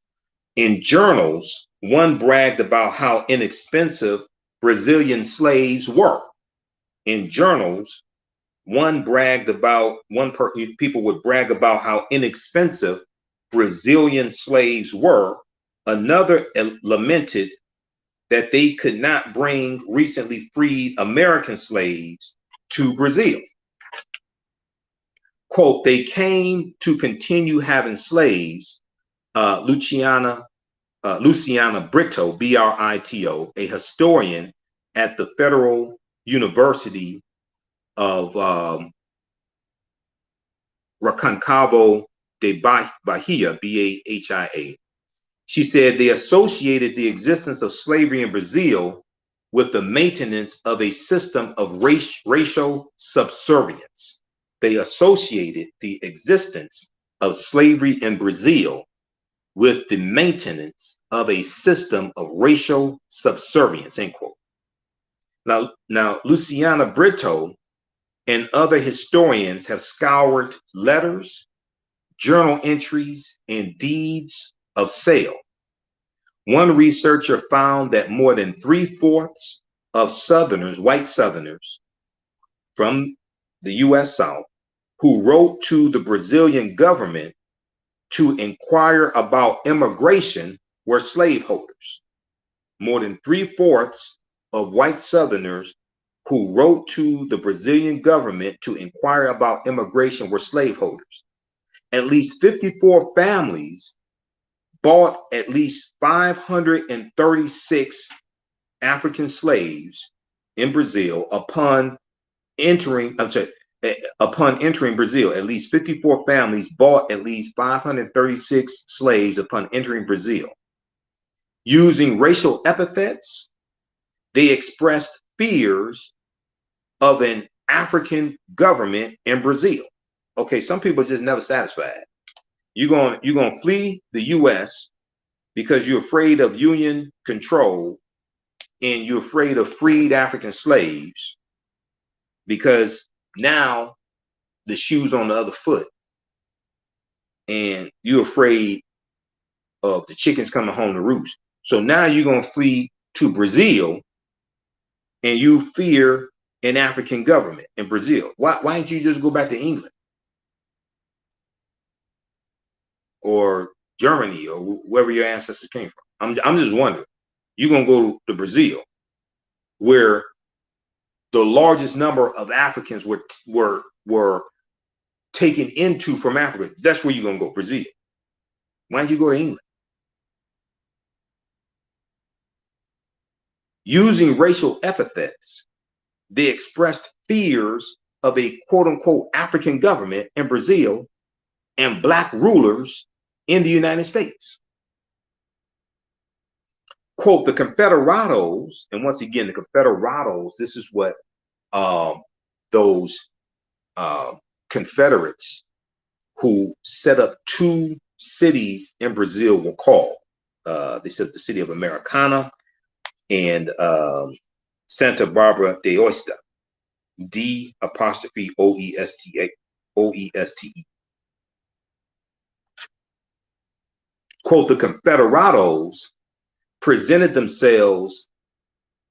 [SPEAKER 1] In journals, one bragged about how inexpensive Brazilian slaves were. In journals, people would brag about how inexpensive Brazilian slaves were. Another lamented that they could not bring recently freed American slaves to Brazil. Quote, they came to continue having slaves. Luciana Brito, Brito, a historian at the Federal University of Reconcavo de Bahia, Bahia. She said they associated the existence of slavery in Brazil with the maintenance of a system of racial subservience. They associated the existence of slavery in Brazil with the maintenance of a system of racial subservience, end quote. Now, Luciana Brito and other historians have scoured letters, journal entries, and deeds of sale. One researcher found that more than 3/4 of Southerners, white Southerners from the U.S. South, who wrote to the Brazilian government to inquire about immigration were slaveholders. More than 3/4 of white Southerners who wrote to the Brazilian government to inquire about immigration were slaveholders. At least 54 families bought at least 536 African slaves in Brazil upon entering Brazil. At least 54 families bought at least 536 slaves upon entering Brazil. Using racial epithets, they expressed fears of an African government in Brazil. Okay, some people are just never satisfied. You're gonna flee the U.S. because you're afraid of Union control and you're afraid of freed African slaves because now the shoe's on the other foot and you're afraid of the chickens coming home to roost. So now you're gonna flee to Brazil and you fear an African government in Brazil. Why don't you just go back to England or Germany or wherever your ancestors came from? I'm just wondering. You're gonna go to Brazil, where the largest number of Africans were taken into from Africa. That's where you're gonna go, Brazil. Why don't you go to England? Using racial epithets, they expressed fears of a quote-unquote African government in Brazil and Black rulers in the United States. Quote, the Confederados, and once again, the Confederados, this is what those Confederates who set up 2 cities in Brazil were called. They said the city of Americana and Santa Barbara de Oeste, D''Oeste. Quote, the Confederados presented themselves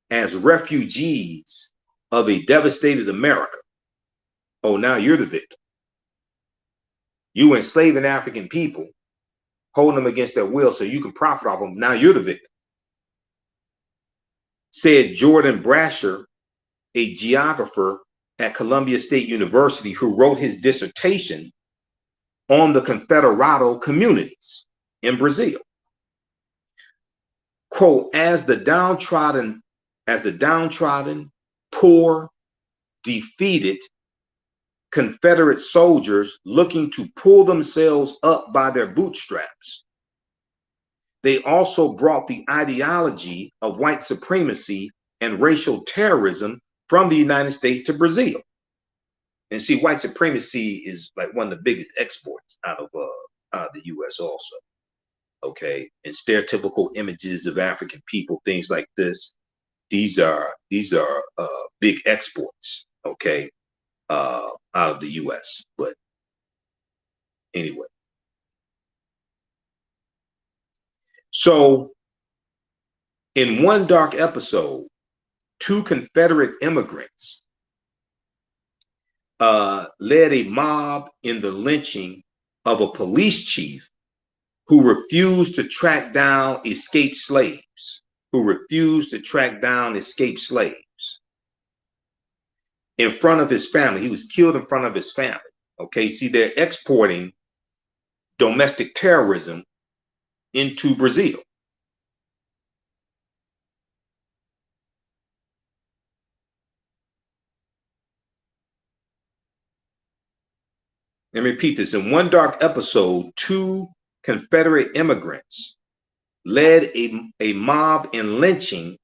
[SPEAKER 1] as refugees of a devastated America. Oh, now you're the victim. You enslaving African people, holding them against their will so you can profit off them. Now you're the victim. Said Jordan Brasher, a geographer at Columbia State University who wrote his dissertation on the Confederado communities in Brazil. Quote, as the downtrodden, poor, defeated Confederate soldiers looking to pull themselves up by their bootstraps. They also brought the ideology of white supremacy and racial terrorism from the United States to Brazil. And see, white supremacy is like one of the biggest exports out of the U.S. also. Okay, and stereotypical images of African people, things like this. These are big exports. Okay, out of the U.S. But anyway, so in one dark episode, two Confederate immigrants led a mob in the lynching of a police chief who refused to track down escaped slaves, in front of his family. He was killed in front of his family. Okay, see, they're exporting domestic terrorism into Brazil. Let me repeat this. In one dark episode, two Confederate immigrants led a mob in lynching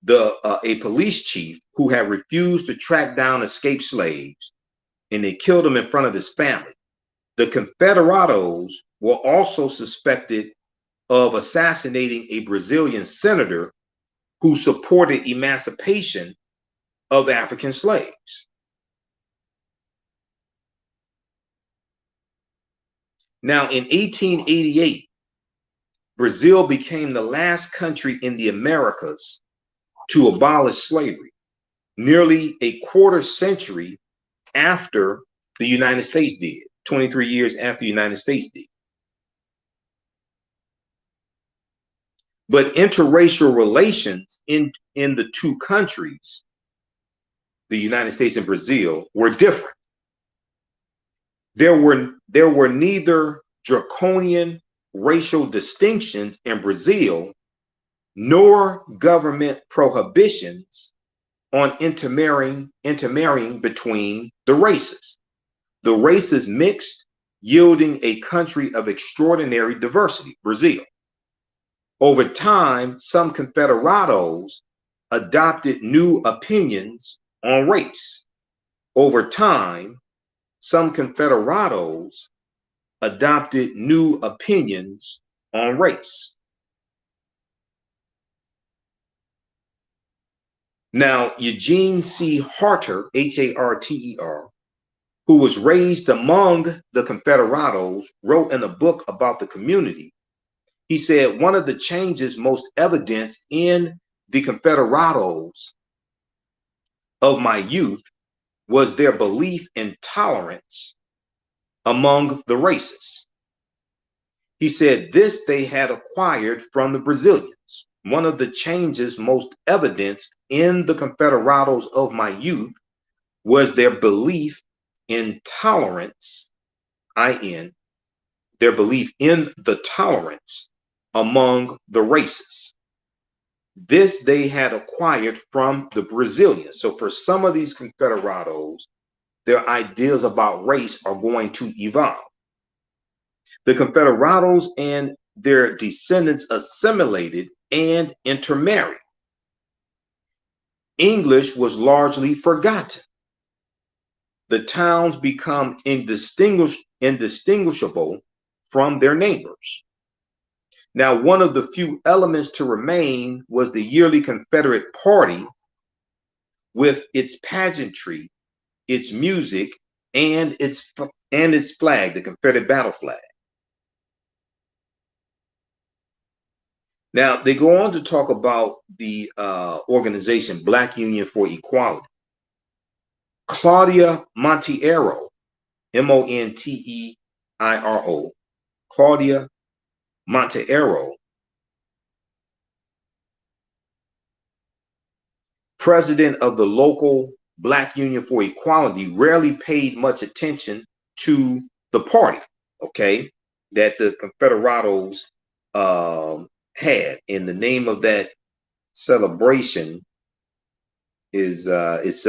[SPEAKER 1] a police chief who had refused to track down escaped slaves, and they killed him in front of his family. The Confederados were also suspected of assassinating a Brazilian senator who supported emancipation of African slaves. Now, in 1888, Brazil became the last country in the Americas to abolish slavery, nearly a quarter century after the United States did, 23 years after the United States did. But interracial relations in the two countries, the United States and Brazil, were different. There were neither draconian racial distinctions in Brazil nor government prohibitions on intermarrying between the races. The races mixed, yielding a country of extraordinary diversity, Brazil. Over time, some Confederados adopted new opinions on race. Over time, some Confederados adopted new opinions on race. Now, Eugene C. Harter, Harter, who was raised among the Confederados, wrote in a book about the community. He said one of the changes most evident in the Confederados of my youth was their belief in tolerance among the races. He said this they had acquired from the Brazilians. One of the changes most evidenced in the Confederados of my youth was their belief in tolerance, their belief in the tolerance among the races. This they had acquired from the Brazilians. So for some of these Confederados, their ideas about race are going to evolve. The Confederados and their descendants assimilated and intermarried. English was largely forgotten. The towns become indistinguishable from their neighbors. Now, one of the few elements to remain was the yearly Confederate Party with its pageantry, its music, and its flag, the Confederate battle flag. Now, they go on to talk about the organization Black Union for Equality. Claudia Monteiro, Monteiro, Claudia Monteiro, president of the local Black Union for Equality, rarely paid much attention to the party, okay, that the Confederados had. In the name of that celebration, it's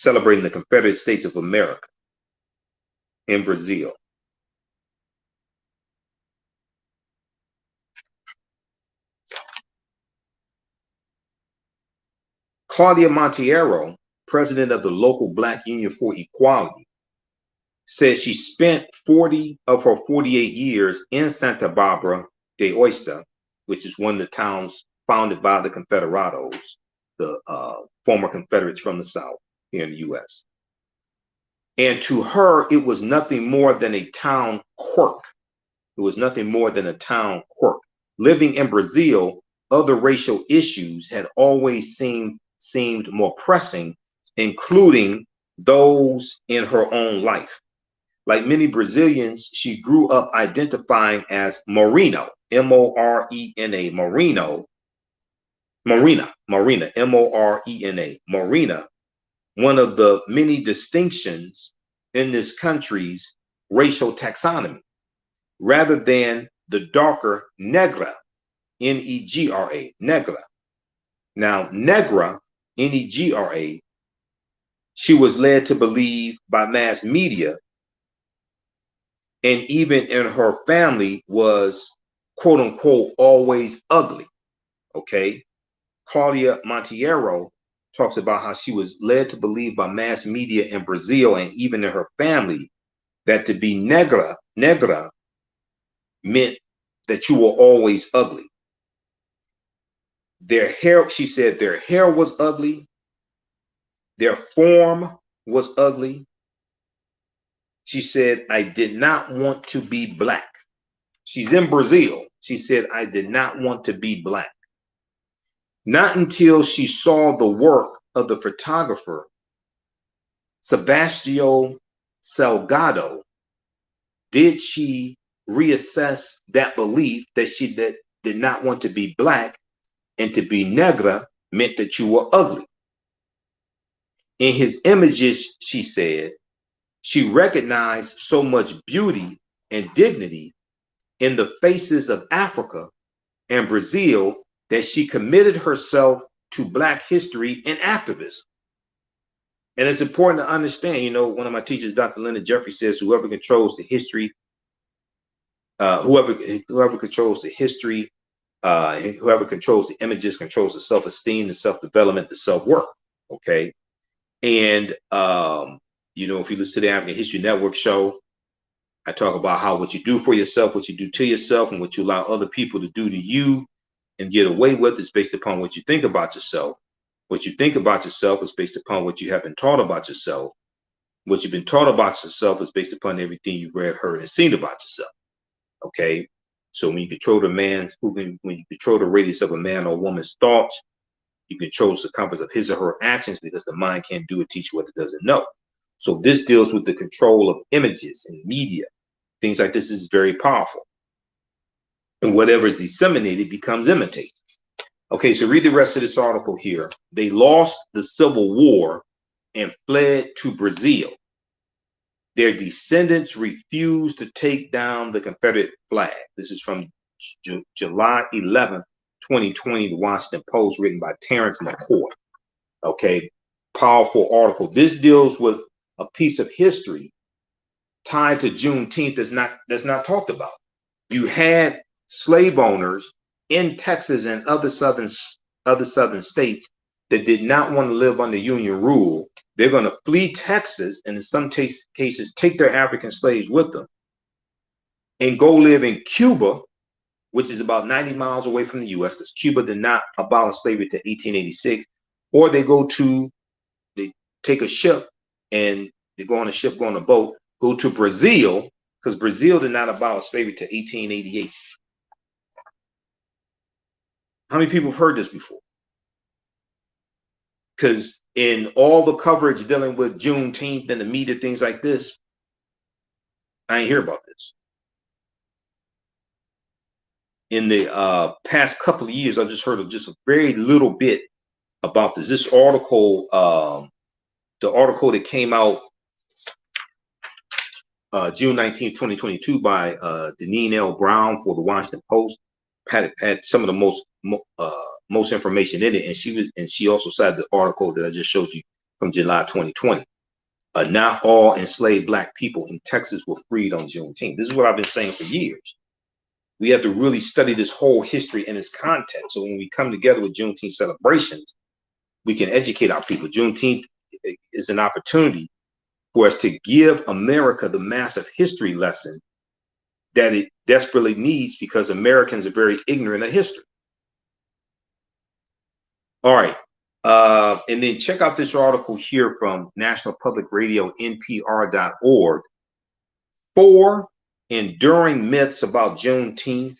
[SPEAKER 1] celebrating the Confederate States of America in Brazil. Claudia Monteiro, president of the local Black Union for Equality, says she spent 40 of her 48 years in Santa Barbara de Oeste, which is one of the towns founded by the Confederados, the former Confederates from the South here in the U.S. And to her, it was nothing more than a town quirk. It was nothing more than a town quirk. Living in Brazil, other racial issues had always seemed more pressing, including those in her own life. Like many Brazilians, she grew up identifying as Moreno, M-O-R-E-N-A, Morena, M-O-R-E-N-A, Morena, one of the many distinctions in this country's racial taxonomy, rather than the darker negra, N-E-G-R-A, negra. Now, negra, N-E-G-R-A, she was led to believe by mass media, and even in her family was, quote unquote, always ugly. Okay. Claudia Monteiro talks about how she was led to believe by mass media in Brazil and even in her family that to be negra meant that you were always ugly. Their hair, she said, their hair was ugly. Their form was ugly. She said, I did not want to be Black. She's in Brazil. She said, I did not want to be Black. Not until she saw the work of the photographer Sebastião Salgado did she reassess that belief that she did not want to be Black, and to be negra meant that you were ugly. In his images, she said, she recognized so much beauty and dignity in the faces of Africa and Brazil that she committed herself to Black history and activism. And it's important to understand, you know, one of my teachers, Dr. Leonard Jeffrey, says whoever controls the history, whoever controls the history, whoever controls the images controls the self-esteem, the self-development, the self-worth. Okay. And you know, if you listen to the African History Network show, I talk about how what you do for yourself, what you do to yourself, and what you allow other people to do to you and get away with is based upon what you think about yourself. What you think about yourself is based upon what you have been taught about yourself. What you've been taught about yourself is based upon everything you've read, heard, and seen about yourself. Okay. So when you control when you control the radius of a man or woman's thoughts, you control the circumference of his or her actions, because the mind can't do or teach what it doesn't know. So this deals with the control of images and media. Things like this is very powerful. And whatever is disseminated becomes imitated. Okay, so read the rest of this article here. They lost the Civil War and fled to Brazil. Their descendants refused to take down the Confederate flag. This is from July 11th, 2020, the Washington Post, written by Terrence McCoy. Okay, powerful article. This deals with a piece of history tied to Juneteenth that's not talked about. You had slave owners in Texas and other southern states that did not want to live under Union rule. They're going to flee Texas, and in some cases take their African slaves with them and go live in Cuba, which is about 90 miles away from the U.S., because Cuba did not abolish slavery to 1886. Or they take a ship, and they go on a ship, go on a boat, go to Brazil, because Brazil did not abolish slavery to 1888. How many people have heard this before? Because in all the coverage dealing with Juneteenth and the media, things like this, I ain't hear about this. In the past couple of years, I've just heard of just a very little bit about this. This article, the article that came out June 19th, 2022 by Deneen L. Brown for the Washington Post, had some of the most most information in it. And she also cited the article that I just showed you from July 2020. Not all enslaved Black people in Texas were freed on Juneteenth. This is what I've been saying for years. We have to really study this whole history and its context. So when we come together with Juneteenth celebrations, we can educate our people. Juneteenth is an opportunity for us to give America the massive history lesson that it desperately needs, because Americans are very ignorant of history. All right. And then check out this article here from National Public Radio, NPR.org. 4 enduring myths about Juneteenth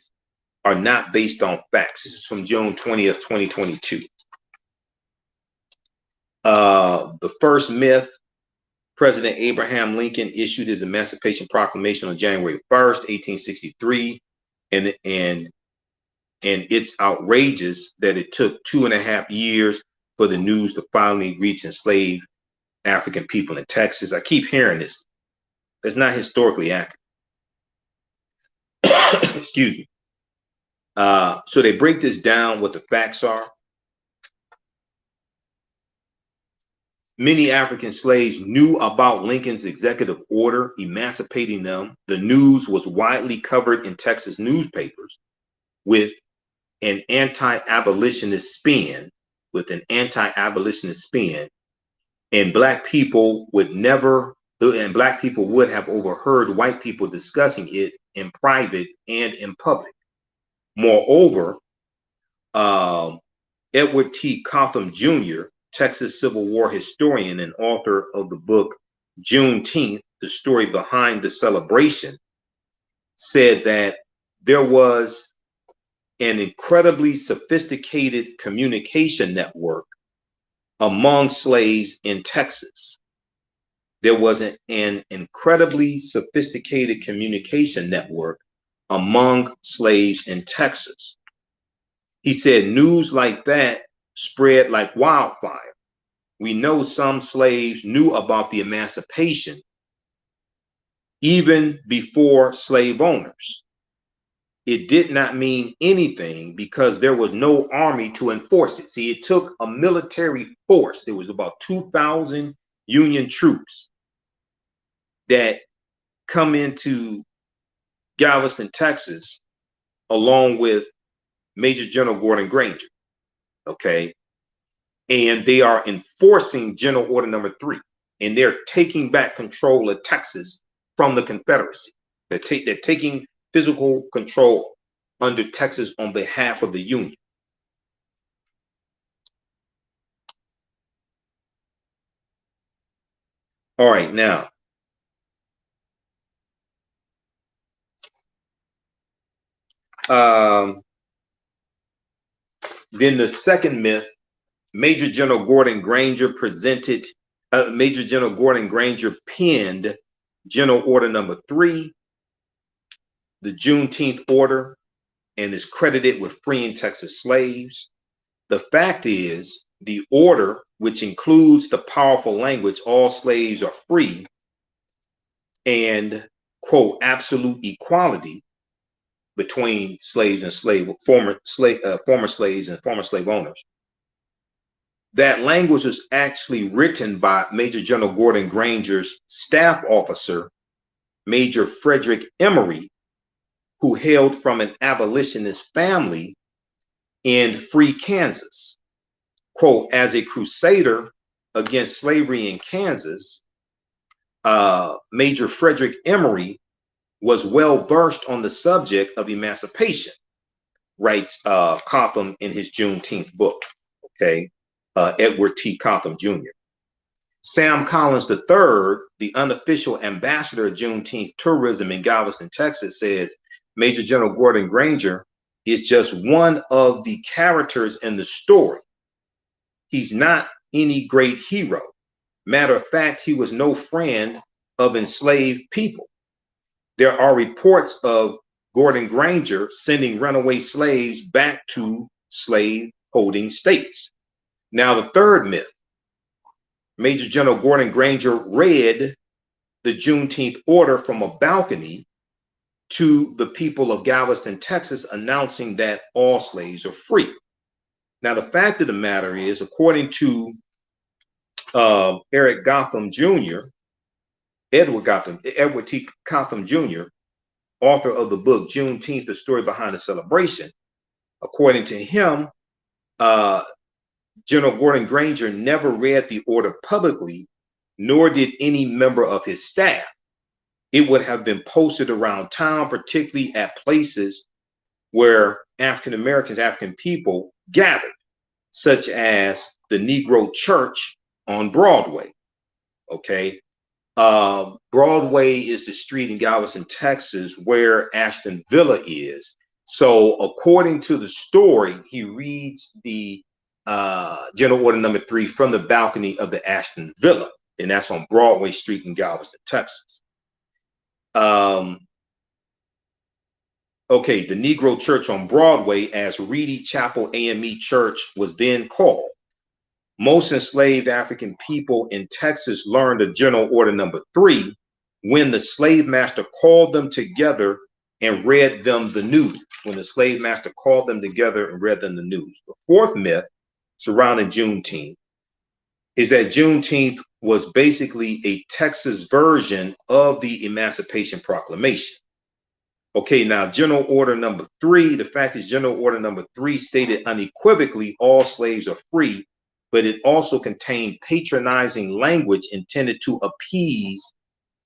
[SPEAKER 1] are not based on facts. This is from June 20th, 2022. The first myth: President Abraham Lincoln issued his Emancipation Proclamation on January 1st, 1863, and it's outrageous that it took 2.5 years for the news to finally reach enslaved African people in Texas. I keep hearing this. It's not historically accurate. Excuse me. So they break this down, what the facts are. Many African slaves knew about Lincoln's executive order emancipating them. The news was widely covered in Texas newspapers with an anti-abolitionist spin, and Black people would have overheard white people discussing it in private and in public. Moreover, Edward T. Cotham Jr., Texas Civil War historian and author of the book Juneteenth, The Story Behind the Celebration, said that there was an incredibly sophisticated communication network among slaves in Texas. There was an incredibly sophisticated communication network among slaves in Texas. He said news like that spread like wildfire. We know some slaves knew about the emancipation even before slave owners. It did not mean anything because there was no army to enforce it. See, it took a military force. There was about 2,000 Union troops that come into Galveston, Texas, along with Major General Gordon Granger. Okay. And they are enforcing General Order Number 3, and they're taking back control of Texas from the Confederacy. They're taking physical control under Texas on behalf of the Union. All right, now, then the second myth: Major General Gordon Granger penned General Order Number 3, the Juneteenth Order, and is credited with freeing Texas slaves. The fact is, the order, which includes the powerful language, all slaves are free, and, quote, absolute equality between slaves and former slaves and former slave owners. That language was actually written by Major General Gordon Granger's staff officer, Major Frederick Emory, who hailed from an abolitionist family in free Kansas. Quote, as a crusader against slavery in Kansas, Major Frederick Emory was well versed on the subject of emancipation, writes Cotham in his Juneteenth book. Okay. Edward T. Cotham Jr. Sam Collins III, the unofficial ambassador of Juneteenth tourism in Galveston, Texas, says Major General Gordon Granger is just one of the characters in the story. He's not any great hero. Matter of fact, he was no friend of enslaved people. There are reports of Gordon Granger sending runaway slaves back to slave-holding states. Now, the third myth: Major General Gordon Granger read the Juneteenth order from a balcony to the people of Galveston, Texas, announcing that all slaves are free. Now, the fact of the matter is, according to Edward Gotham Edward T. Gotham Jr., author of the book Juneteenth, The Story Behind the Celebration, according to him, General Gordon Granger never read the order publicly, nor did any member of his staff. It would have been posted around town, particularly at places where African Americans, African people gathered, such as the Negro Church on Broadway. Okay. Broadway is the street in Galveston, Texas, where Ashton Villa is. So according to the story, he reads the General Order Number 3 from the balcony of the Ashton Villa, and that's on Broadway Street in Galveston, Texas. Okay, the Negro Church on Broadway, as Reedy Chapel AME Church was then called. Most enslaved African people in Texas learned of General Order Number 3 when the slave master called them together and read them the news. When the slave master called them together and read them the news. The fourth myth surrounding Juneteenth is that Juneteenth was basically a Texas version of the Emancipation Proclamation. Okay, now General Order Number 3, the fact is General Order Number 3 stated unequivocally all slaves are free, but it also contained patronizing language intended to appease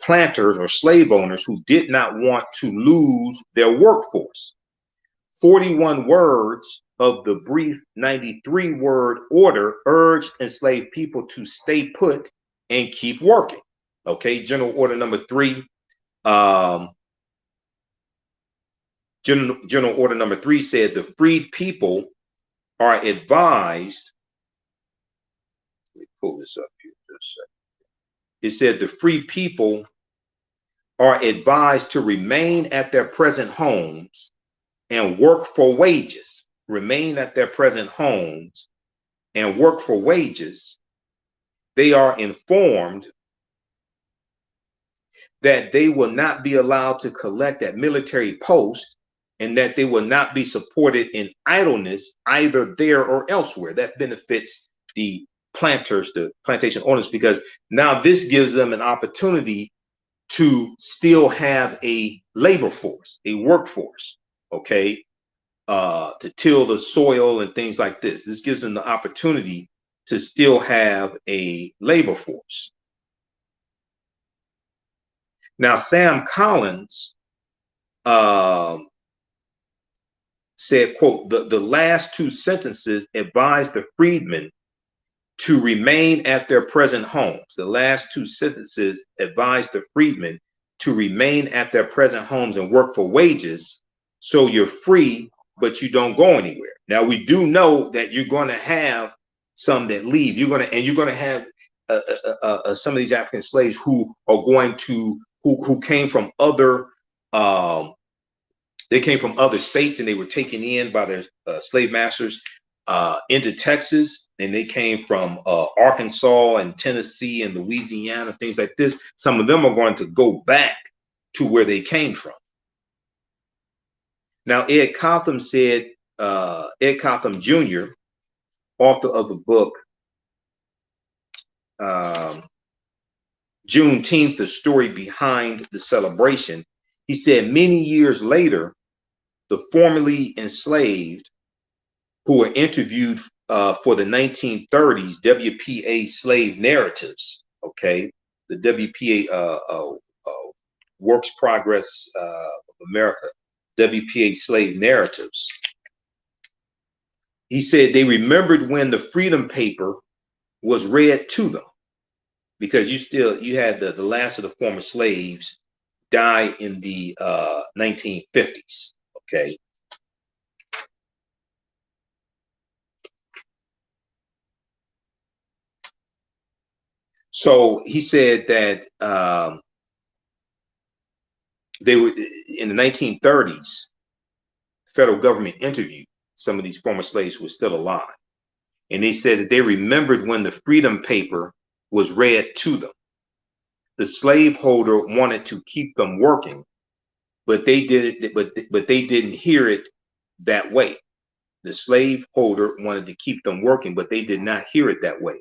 [SPEAKER 1] planters or slave owners who did not want to lose their workforce. 41 words of the brief 93-word order urged enslaved people to stay put and keep working. Okay, General Order Number 3, General Order Number 3 said the freed people are advised. Let me pull this up here just a second. It said the free people are advised to remain at their present homes and work for wages. Remain at their present homes and work for wages. They are informed that they will not be allowed to collect at military posts and that they will not be supported in idleness either there or elsewhere. That benefits the planters, the plantation owners, because now this gives them an opportunity to still have a labor force, a workforce, okay, to till the soil and things like this. This gives them the opportunity to still have a labor force. Now, Sam Collins said, quote, the last two sentences advise the freedmen to remain at their present homes. The last two sentences advise the freedmen to remain at their present homes and work for wages. So you're free, but you don't go anywhere. Now, we do know that you're going to have some that leave. You're going to have some of these African slaves who are going to, who came from other, they came from other states and they were taken in by their slave masters into Texas, and they came from Arkansas and Tennessee and Louisiana, things like this. Some of them are going to go back to where they came from. Now, Ed Gotham said, Ed Gotham Jr., author of the book Juneteenth, The Story Behind the Celebration, he said many years later, the formerly enslaved who were interviewed for the 1930s WPA slave narratives, okay, the WPA Works Progress of America, WPA slave narratives. He said they remembered when the Freedom Paper was read to them, because you had the last of the former slaves die in the 1950s, okay. So he said that they were in the 1930s, federal government interviewed some of these former slaves who were still alive. And they said that they remembered when the Freedom Paper was read to them. The slaveholder wanted to keep them working, but they did it, but they didn't hear it that way. the slaveholder wanted to keep them working, but they did not hear it that way.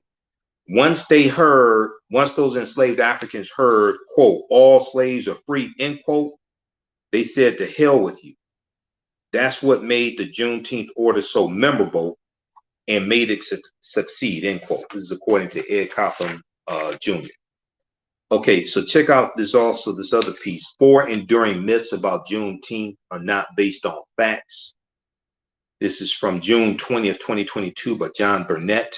[SPEAKER 1] Once those enslaved Africans heard, quote, all slaves are free, end quote, they said, to hell with you. That's what made the Juneteenth order so memorable and made it succeed, end quote. This is according to Ed Copeland Jr. Okay, so check out this other piece. 4 enduring myths about Juneteenth are not based on facts. This is from June 20th, 2022 by John Burnett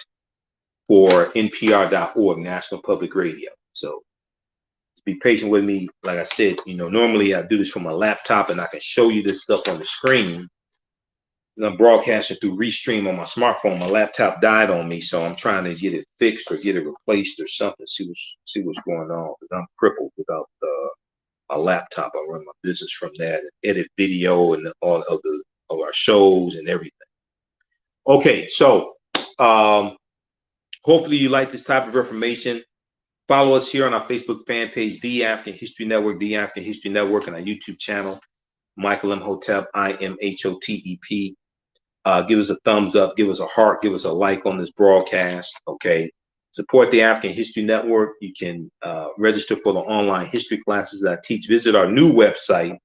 [SPEAKER 1] for NPR.org, National Public Radio. So be patient with me. Like I said, normally I do this from my laptop and I can show you this stuff on the screen. I'm broadcasting through Restream on my smartphone. My laptop died on me, so I'm trying to get it fixed or get it replaced or something. See what's going on, because I'm crippled without a laptop. I run my business from that, and edit video and all of our shows and everything. Okay, so hopefully you like this type of information. Follow us here on our Facebook fan page, The African History Network, The African History Network, and our YouTube channel, Michael Imhotep, IMHOTEP. Give us a thumbs up, give us a heart, give us a like on this broadcast. Okay. Support the African History Network. You can register for the online history classes that I teach. Visit our new website,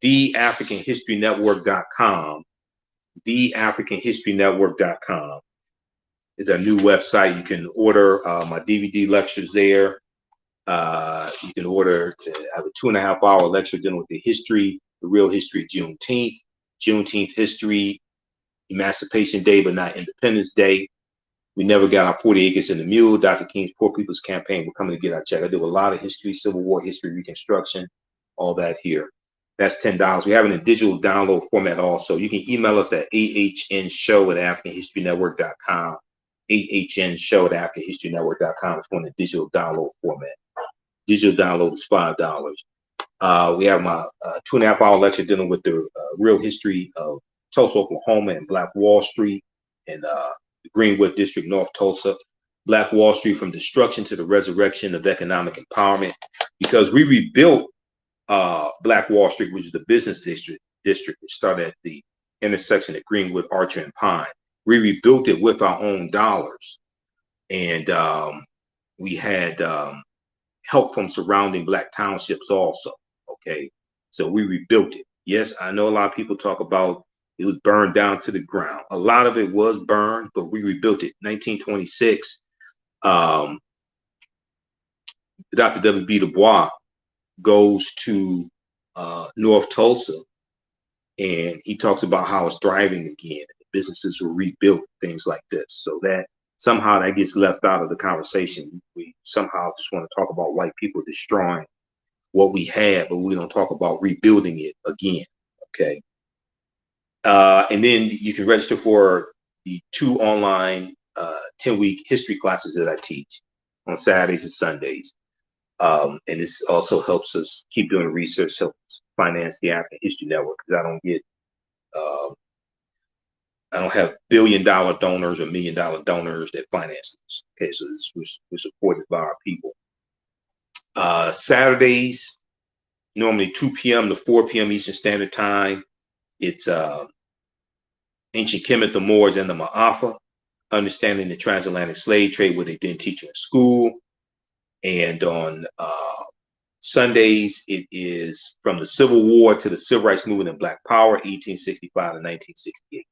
[SPEAKER 1] TheAHNShow.com. TheAHNShow.com is our new website. You can order my DVD lectures there. You can order, I have a 2.5-hour lecture dealing with the real history of Juneteenth, Juneteenth history, Emancipation Day, but not Independence Day. We never got our 40 acres and the mule. Dr. King's Poor People's Campaign. We're coming to get our check. I do a lot of history, Civil War history, Reconstruction, all that here. That's $10. We have it in digital download format also. You can email us at AHNshow@AfricanHistoryNetwork.com. AHNshow@AfricanHistoryNetwork.com. It's going to digital download format. Digital download is $5. We have my 2.5-hour lecture dealing with the real history of Tulsa, Oklahoma, and Black Wall Street, and the Greenwood District, North Tulsa. Black Wall Street, from destruction to the resurrection of economic empowerment, because we rebuilt Black Wall Street, which is the business district. It started at the intersection of Greenwood, Archer, and Pine. We rebuilt it with our own dollars, and we had help from surrounding Black townships also. Okay, so we rebuilt it. Yes, I know a lot of people talk about it was burned down to the ground. A lot of it was burned, but we rebuilt it. 1926, Dr. W.B. Du Bois goes to North Tulsa, and he talks about how it's thriving again. Businesses were rebuilt, things like this. So that somehow that gets left out of the conversation. We somehow just want to talk about white people destroying what we had, but we don't talk about rebuilding it again. Okay. And then you can register for the 2 online 10-week history classes that I teach on Saturdays and Sundays. And this also helps us keep doing research, helps finance the African History Network, because I don't have billion-dollar donors or million-dollar donors that finance this. Okay, so we're supported by our people. Saturdays, normally 2 p.m. to 4 p.m. Eastern Standard Time. It's Ancient Kemet, the Moors, and the Ma'afa, understanding the transatlantic slave trade, what they didn't teach you in school. And on Sundays, it is from the Civil War to the Civil Rights Movement and Black Power, 1865 to 1968.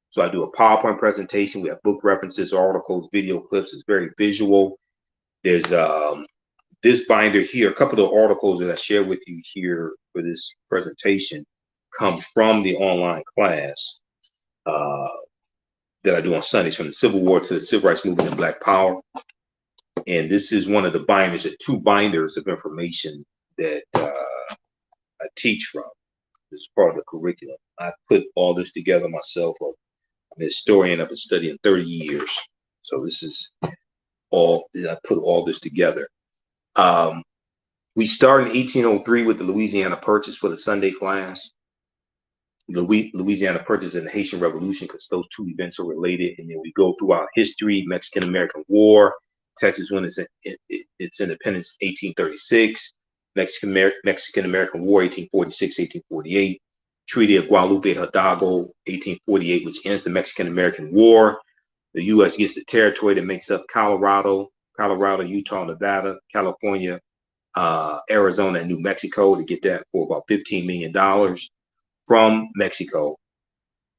[SPEAKER 1] So I do a PowerPoint presentation. We have book references, articles, video clips. It's very visual. There's this binder here. A couple of the articles that I share with you here for this presentation come from the online class that I do on Sundays, from the Civil War to the Civil Rights Movement and Black Power. And this is one of the binders, 2 binders of information that I teach from. This is part of the curriculum. I put all this together myself. I'm a historian. I've been studying 30 years. So this is all, I put all this together. We started in 1803 with the Louisiana Purchase for the Sunday class. The Louisiana Purchase and the Haitian Revolution, because those 2 events are related. And then we go throughout history, Mexican-American War, Texas won its independence, 1836, Mexican-American War, 1846, 1848, Treaty of Guadalupe Hidalgo, 1848, which ends the Mexican-American War. The U.S. gets the territory that makes up Colorado, Utah, Nevada, California, Arizona, and New Mexico, to get that for about $15 million from Mexico.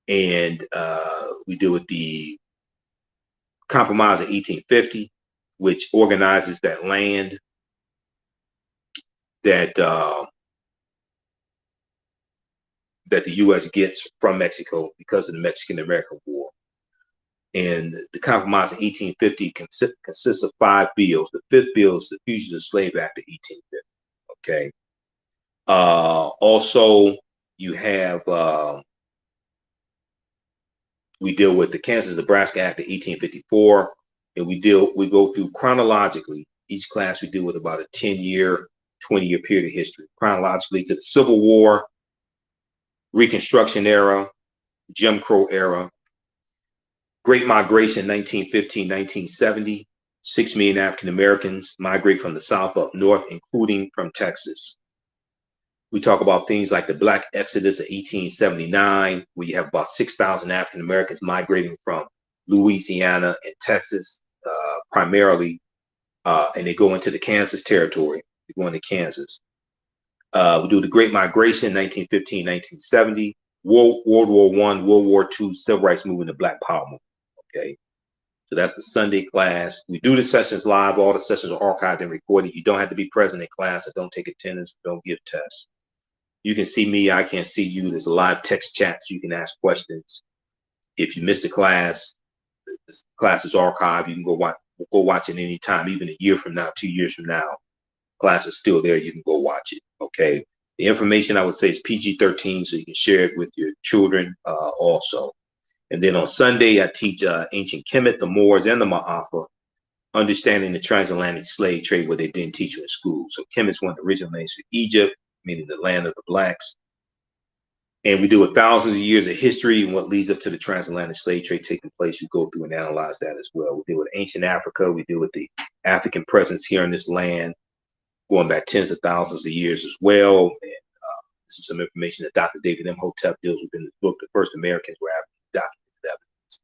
[SPEAKER 1] And we deal with the Compromise of 1850, which organizes that land that that the U.S. gets from Mexico because of the Mexican-American War. And the Compromise of 1850 consists of 5 bills. The 5th bill is the Fugitive Slave Act of 1850. Okay. Also, you have we deal with the Kansas-Nebraska Act of 1854, and we go through chronologically. Each class we deal with about a 10-year, 20-year period of history, chronologically to the Civil War, Reconstruction era, Jim Crow era, Great Migration, 1915, 1970. 6 million African Americans migrate from the South up north, including from Texas. We talk about things like the Black Exodus of 1879, where you have about 6,000 African Americans migrating from Louisiana and Texas, primarily, and they go into the Kansas territory. They go into Kansas. We do the Great Migration, 1915, 1970, World War I, World War II, Civil Rights Movement, the Black Power movement. Okay, so that's the Sunday class. We do the sessions live. All the sessions are archived and recorded. You don't have to be present in class. Or don't take attendance. Don't give tests. You can see me, I can't see you. There's a live text chat, so you can ask questions. If you missed a class, the class is archived. You can go watch it anytime, even a year from now, 2 years from now. Class is still there. You can go watch it. Okay. The information I would say is PG-13, so you can share it with your children also. And then on Sunday, I teach ancient Kemet, the Moors, and the Ma'afa, understanding the transatlantic slave trade, where they didn't teach you in school. So Kemet's one of the original names for Egypt, meaning the land of the blacks. And we do with thousands of years of history and what leads up to the transatlantic slave trade taking place. We go through and analyze that as well. We deal with ancient Africa. We deal with the African presence here in this land, going back tens of thousands of years as well. And this is some information that Dr. David Imhotep deals with in his book, The First Americans Were African Documented Evidence.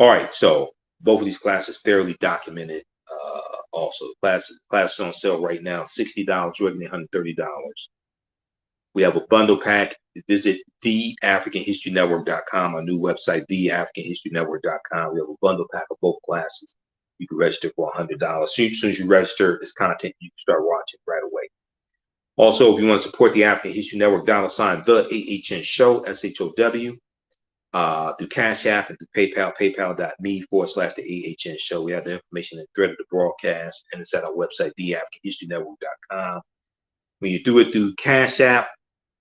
[SPEAKER 1] All right, so both of these classes thoroughly documented. Also, classes on sale right now, $60, regularly $130. We have a bundle pack. Visit TheAfricanHistoryNetwork.com, our new website, TheAfricanHistoryNetwork.com. We have a bundle pack of both classes. You can register for $100. As soon as you register, this content you can start watching right away. Also, if you want to support the African History Network, $ TheAHNShow, SHOW, through Cash App and through PayPal, paypal.me/TheAHNShow. We have the information in the thread of the broadcast, and it's at our website, TheAfricanHistoryNetwork.com. When you do it through Cash App,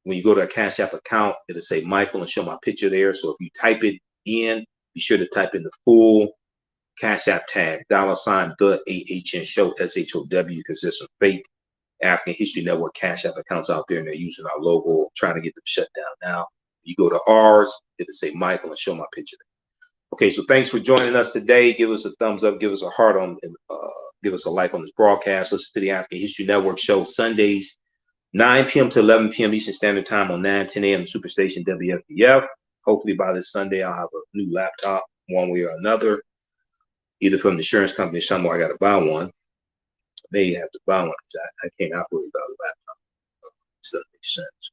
[SPEAKER 1] when you go to a Cash App account, it'll say Michael and show my picture there. So if you type it in, be sure to type in the full Cash App tag, $TheAHNShow, SHOW, because there's some fake African History Network Cash App accounts out there, and they're using our logo, trying to get them shut down now. You go to ours, it'll say Michael and show my picture. Okay, so thanks for joining us today. Give us a thumbs up, give us a heart on, give us a like on this broadcast. Listen to the African History Network show Sundays, 9 p.m. to 11 p.m. Eastern Standard Time on 9:10 a.m. Superstation WFDF. Hopefully by this Sunday, I'll have a new laptop, one way or another, either from the insurance company or somewhere. I got to buy one. May have to buy one because I can't operate without a laptop. So that makes sense.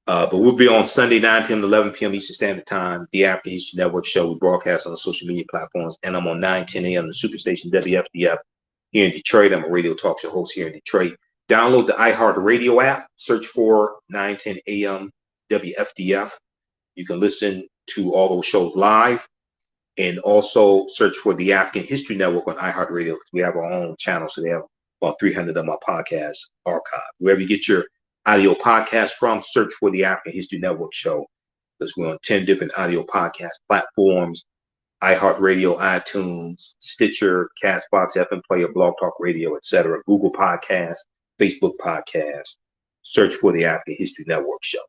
[SPEAKER 1] But we'll be on Sunday, 9 p.m. to 11 p.m. Eastern Standard Time, the African History Network show. We broadcast on the social media platforms, and I'm on 9:10 a.m. the Superstation WFDF here in Detroit. I'm a radio talk show host here in Detroit. Download the iHeartRadio app. Search for 9:10 a.m. WFDF. You can listen to all those shows live, and also search for the African History Network on iHeartRadio, because we have our own channel, so they have about 300 of my podcasts archived. Wherever you get your audio podcast from, search for the African History Network show, because we're on 10 different audio podcast platforms: iHeartRadio, iTunes, Stitcher, Castbox, FM Player, Blog Talk Radio, etc., Google Podcasts, Facebook Podcasts. Search for the African History Network show.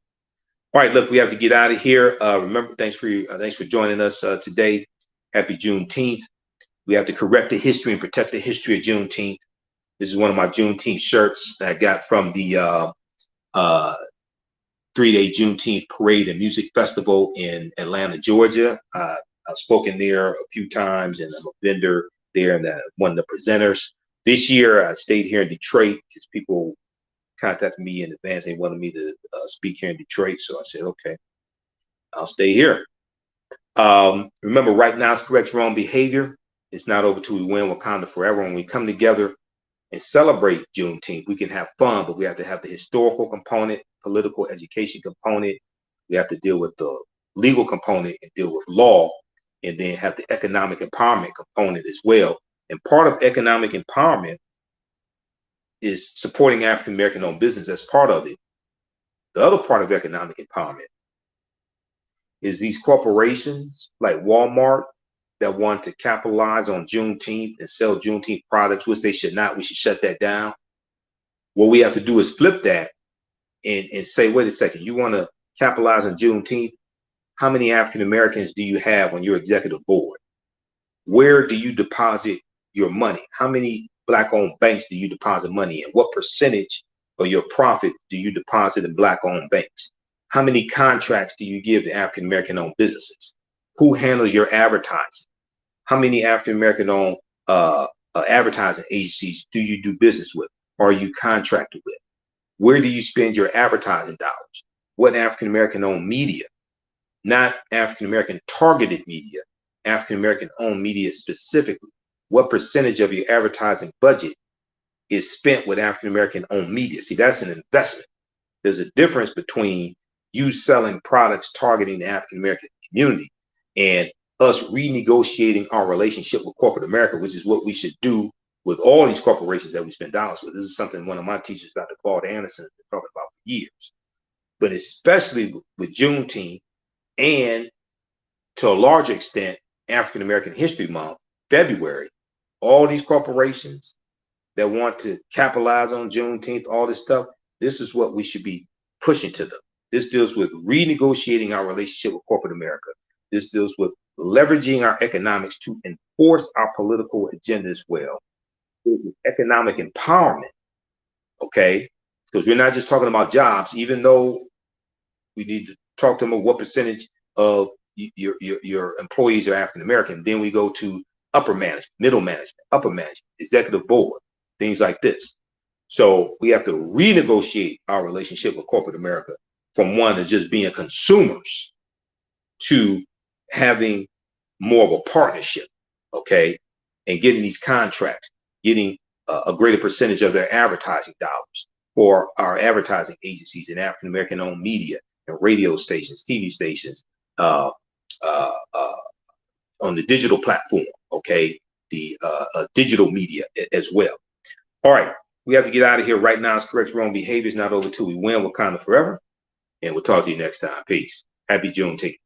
[SPEAKER 1] All right, look, we have to get out of here. Remember, thanks for joining us today. Happy Juneteenth. We have to correct the history and protect the history of Juneteenth. This is one of my Juneteenth shirts that I got from the 3-day Juneteenth parade and music festival in Atlanta, Georgia. I've spoken there a few times, and I'm a vendor there and one of the presenters. This year, I stayed here in Detroit because people contacted me in advance. They wanted me to speak here in Detroit, so I said, okay, I'll stay here. Remember, right now, it's correct wrong behavior. It's not over till we win Wakanda forever. When we come together and celebrate Juneteenth, we can have fun, but we have to have the historical component, political education component. We have to deal with the legal component and deal with law, and then have the economic empowerment component as well. And part of economic empowerment is supporting African American owned business. That's part of it. The other part of economic empowerment is these corporations like Walmart that want to capitalize on Juneteenth and sell Juneteenth products, which they should not. We should shut that down. What we have to do is flip that and say, wait a second, you want to capitalize on Juneteenth? How many African Americans do you have on your executive board? Where do you deposit your money? How many Black-owned banks do you deposit money in? What percentage of your profit do you deposit in Black-owned banks? How many contracts do you give to African American-owned businesses? Who handles your advertising? How many African American-owned advertising agencies do you do business with? Or are you contracted with? Where do you spend your advertising dollars? What African American-owned media? Not African American targeted media, African American owned media specifically. What percentage of your advertising budget is spent with African American owned media? See, that's an investment. There's a difference between you selling products targeting the African American community and us renegotiating our relationship with corporate America, which is what we should do with all these corporations that we spend dollars with. This is something one of my teachers, Dr. Claude Anderson, has been talking about for years. But especially with Juneteenth, and to a larger extent, African American History Month, February, all these corporations that want to capitalize on Juneteenth, all this stuff, this is what we should be pushing to them. This deals with renegotiating our relationship with corporate America. This deals with leveraging our economics to enforce our political agenda as well. Economic empowerment, okay? Because we're not just talking about jobs, even though we need to talk to them about what percentage of your employees are African American. Then we go to upper management, middle management, upper management, executive board, things like this. So we have to renegotiate our relationship with corporate America from one of just being consumers to having more of a partnership, okay, and getting these contracts, getting a greater percentage of their advertising dollars for our advertising agencies and African American owned media and radio stations, TV stations, on the digital platform, okay, the digital media as well. All right, we have to get out of here right now. It's correct wrong behavior is not over till we win Wakanda forever. And we'll talk to you next time. Peace. Happy Juneteenth.